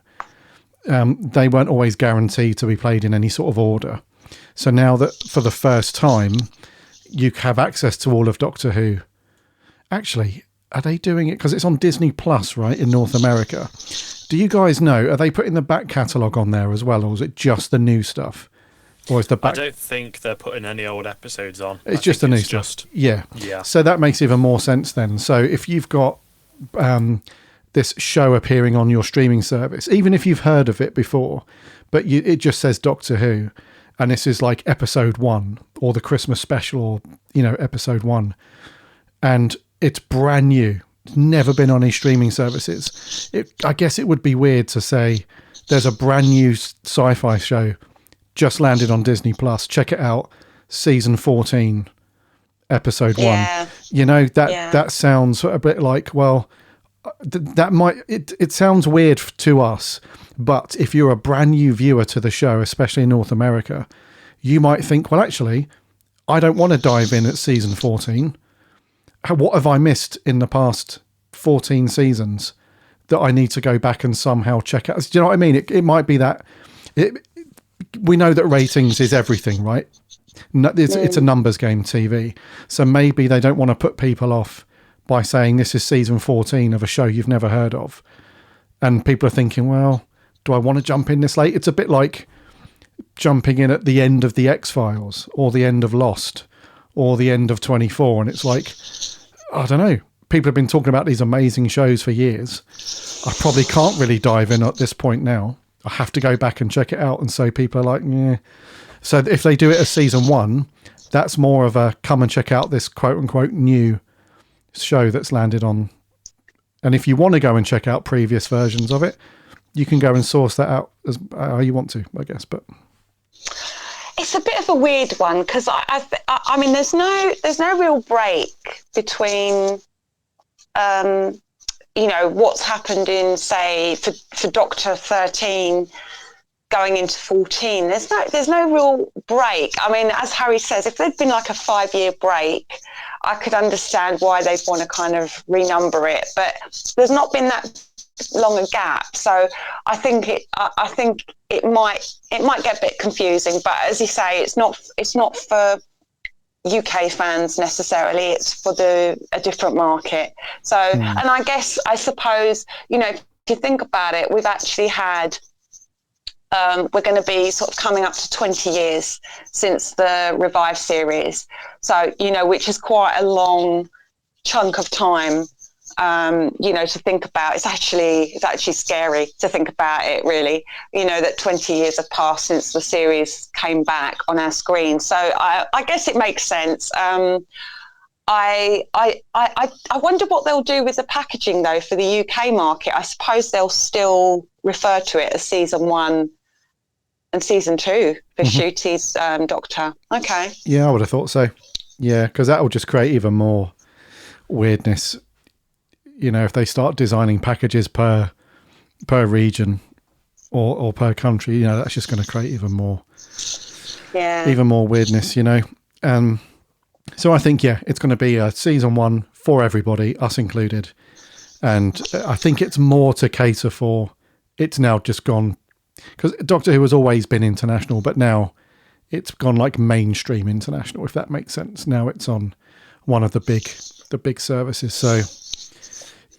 they weren't always guaranteed to be played in any sort of order. So now that for the first time you have access to all of Doctor Who, actually, are they doing it because it's on Disney Plus, right, in North America? Do you guys know, are they putting the back catalogue on there as well, or is it just the new stuff? Or is the back... I don't think they're putting any old episodes on. It's just the new stuff. Yeah. So that makes even more sense then. So if you've got this show appearing on your streaming service, even if you've heard of it before, but it just says Doctor Who, and this is like episode 1 or the Christmas special, or episode 1, and it's brand new, it's never been on any streaming services, I guess it would be weird to say there's a brand new sci-fi show just landed on Disney Plus, check it out, season 14, episode 1. That sounds a bit like, well, that might, it sounds weird to us, but if you're a brand new viewer to the show, especially in North America, you might think, well, actually, I don't want to dive in at season 14. What have I missed in the past 14 seasons that I need to go back and somehow check out? Do you know what I mean? It might be that we know that ratings is everything, right? It's a numbers game, TV. So maybe they don't want to put people off by saying this is season 14 of a show you've never heard of. And people are thinking, well, do I want to jump in this late? It's a bit like jumping in at the end of the X-Files or the end of Lost or the end of 24. And it's like, I don't know. People have been talking about these amazing shows for years. I probably can't really dive in at this point now. I have to go back and check it out. And so people are like, yeah. So if they do it as season 1, that's more of a come and check out this quote unquote new show that's landed on. And if you want to go and check out previous versions of it, you can go and source that out as how you want to, I guess. But it's a bit of a weird one, because I mean, there's no real break between, what's happened in, say, for Doctor 13 going into 14. There's no real break. I mean, as Harry says, if there'd been like a 5-year break, I could understand why they'd want to kind of renumber it. But there's not been that long a gap, so I think it might get a bit confusing. But as you say, it's not for UK fans necessarily. It's for a different market. So, and I suppose, if you think about it, we've actually had. We're going to be sort of coming up to 20 years since the Revive series. So, which is quite a long chunk of time To think about. It's actually scary to think about it, really, that 20 years have passed since the series came back on our screen. So I guess it makes sense. I wonder what they'll do with the packaging, though, for the UK market. I suppose they'll still refer to it as season 1 and season 2 for Nshuti's Doctor. Okay. Yeah, I would have thought so. Yeah, because that will just create even more weirdness. If they start designing packages per region or per country, that's just going to create even more weirdness. So I think it's going to be a season 1 for everybody, us included, and I think it's more to cater for. It's now just gone, because Doctor Who has always been international, but now it's gone like mainstream international, if that makes sense. Now it's on one of the big services. So.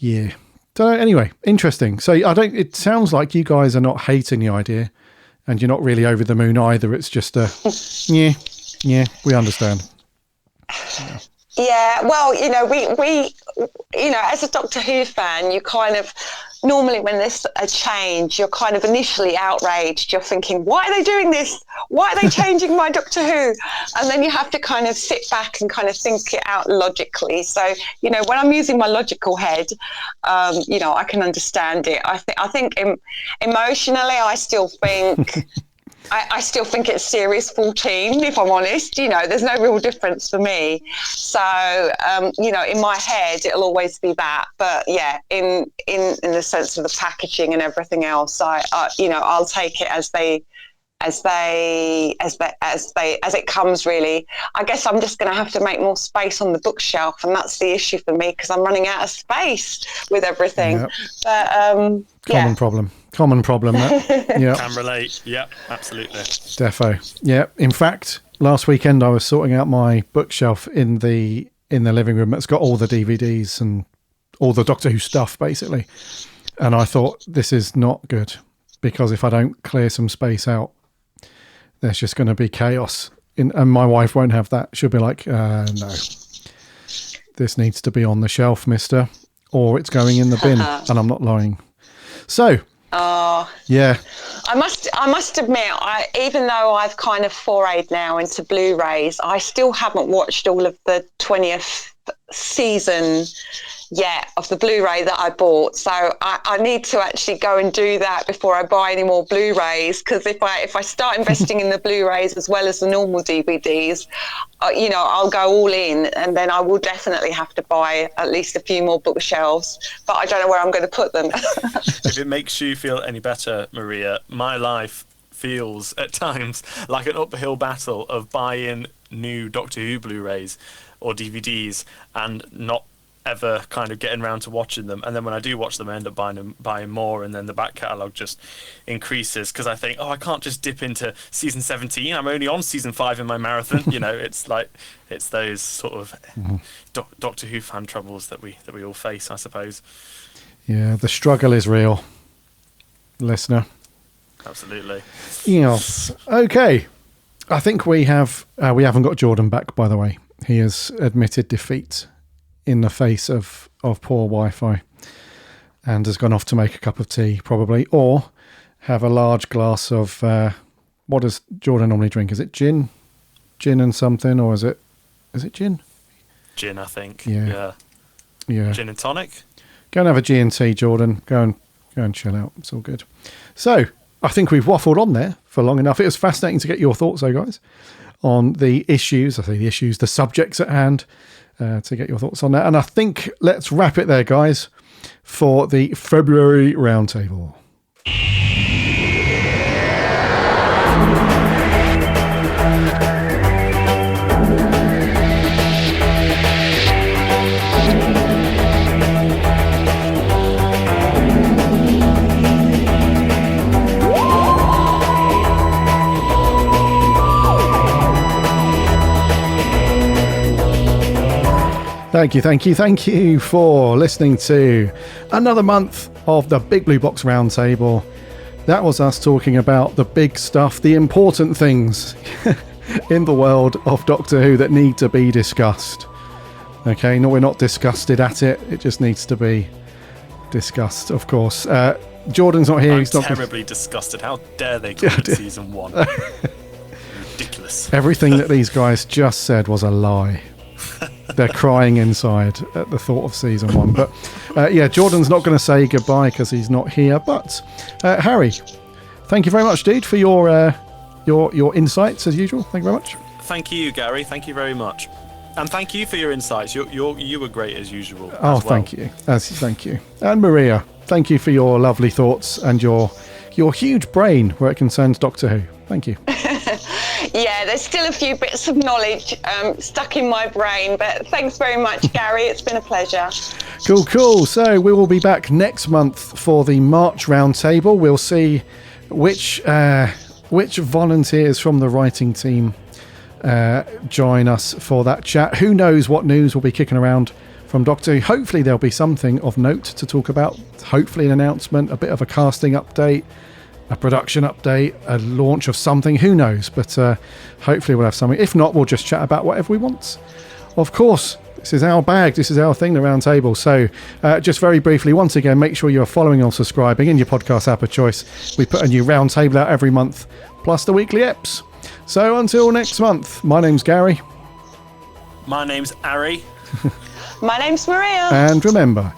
Yeah. So anyway, interesting. So it sounds like you guys are not hating the idea, and you're not really over the moon either. It's just yeah, we understand. Yeah, well, we as a Doctor Who fan, you kind of, normally when there's a change, you're kind of initially outraged. You're thinking, why are they doing this? Why are they changing my Doctor Who? And then you have to kind of sit back and kind of think it out logically. So, when I'm using my logical head, I can understand it. I think emotionally, I still think... I still think it's series 14, if I'm honest. There's no real difference for me. So, in my head, it'll always be that. But yeah, in the sense of the packaging and everything else, I'll take it as it comes, really. I guess I'm just going to have to make more space on the bookshelf, and that's the issue for me, because I'm running out of space with everything. Yep. But Common problem. Yeah. Can relate. Yeah, absolutely. Defo. Yeah. In fact, last weekend I was sorting out my bookshelf in the living room. It's got all the DVDs and all the Doctor Who stuff, basically. And I thought, this is not good, because if I don't clear some space out, there's just going to be chaos. And my wife won't have that. She'll be like, no, this needs to be on the shelf, mister, or it's going in the bin. And I'm not lying. So, yeah. I must admit, even though I've kind of forayed now into Blu-rays, I still haven't watched all of the 20th season yet of the Blu-ray that I bought. So I need to actually go and do that before I buy any more Blu-rays, because if I start investing in the Blu-rays as well as the normal DVDs, I'll go all in, and then I will definitely have to buy at least a few more bookshelves, but I don't know where I'm going to put them. If it makes you feel any better, Maria, my life feels at times like an uphill battle of buying new Doctor Who Blu-rays or DVDs and not ever kind of getting around to watching them, and then when I do watch them, I end up buying more, and then the back catalogue just increases, because I think, I can't just dip into season 17. I'm only on season 5 in my marathon. It's those sort of Doctor Who fan troubles that we all face, I suppose. Yeah, the struggle is real, listener. Absolutely. Yes. Okay. I think we haven't got Jordan back, by the way. He has admitted defeat in the face of poor Wi-Fi, and has gone off to make a cup of tea, probably, or have a large glass of what does Jordan normally drink? Is it gin and something, or is it gin? Gin, I think. Yeah. Gin and tonic. Go and have a G&T, Jordan. Go and chill out. It's all good. So I think we've waffled on there for long enough. It was fascinating to get your thoughts, though, guys, on the issues. I say the issues, the subjects at hand. To get your thoughts on that. And I think let's wrap it there, guys, for the February Roundtable. Thank you for listening to another month of the Big Blue Box Roundtable. That was us talking about the big stuff, the important things in the world of Doctor Who that need to be discussed. Okay, no, we're not disgusted at it. It just needs to be discussed, of course. Jordan's not here. I'm He's not terribly disgusted. How dare they call it season 1? Ridiculous. Everything that these guys just said was a lie. They're crying inside at the thought of season 1. But yeah, Jordan's not going to say goodbye because he's not here. But Harry, thank you very much, dude, for your insights as usual. Thank you very much. Thank you, Gary. Thank you very much. And thank you for your insights. You were great as usual. Oh, as well. thank you. Thank you. And Maria, thank you for your lovely thoughts and your huge brain where it concerns Doctor Who. Thank you. Yeah, there's still a few bits of knowledge stuck in my brain, but thanks very much, Gary. It's been a pleasure. Cool. So we will be back next month for the March Roundtable. We'll see which volunteers from the writing team join us for that chat. Who knows what news will be kicking around from Doctor Who. Hopefully there'll be something of note to talk about. Hopefully an announcement, a bit of a casting update, a production update, a launch of something. Who knows? But hopefully we'll have something. If not, we'll just chat about whatever we want. Of course, this is our bag. This is our thing, the round table. So just very briefly, once again, make sure you're following or subscribing in your podcast app of choice. We put a new round table out every month, plus the weekly eps. So until next month, my name's Gary. My name's Ari. My name's Maria. And remember,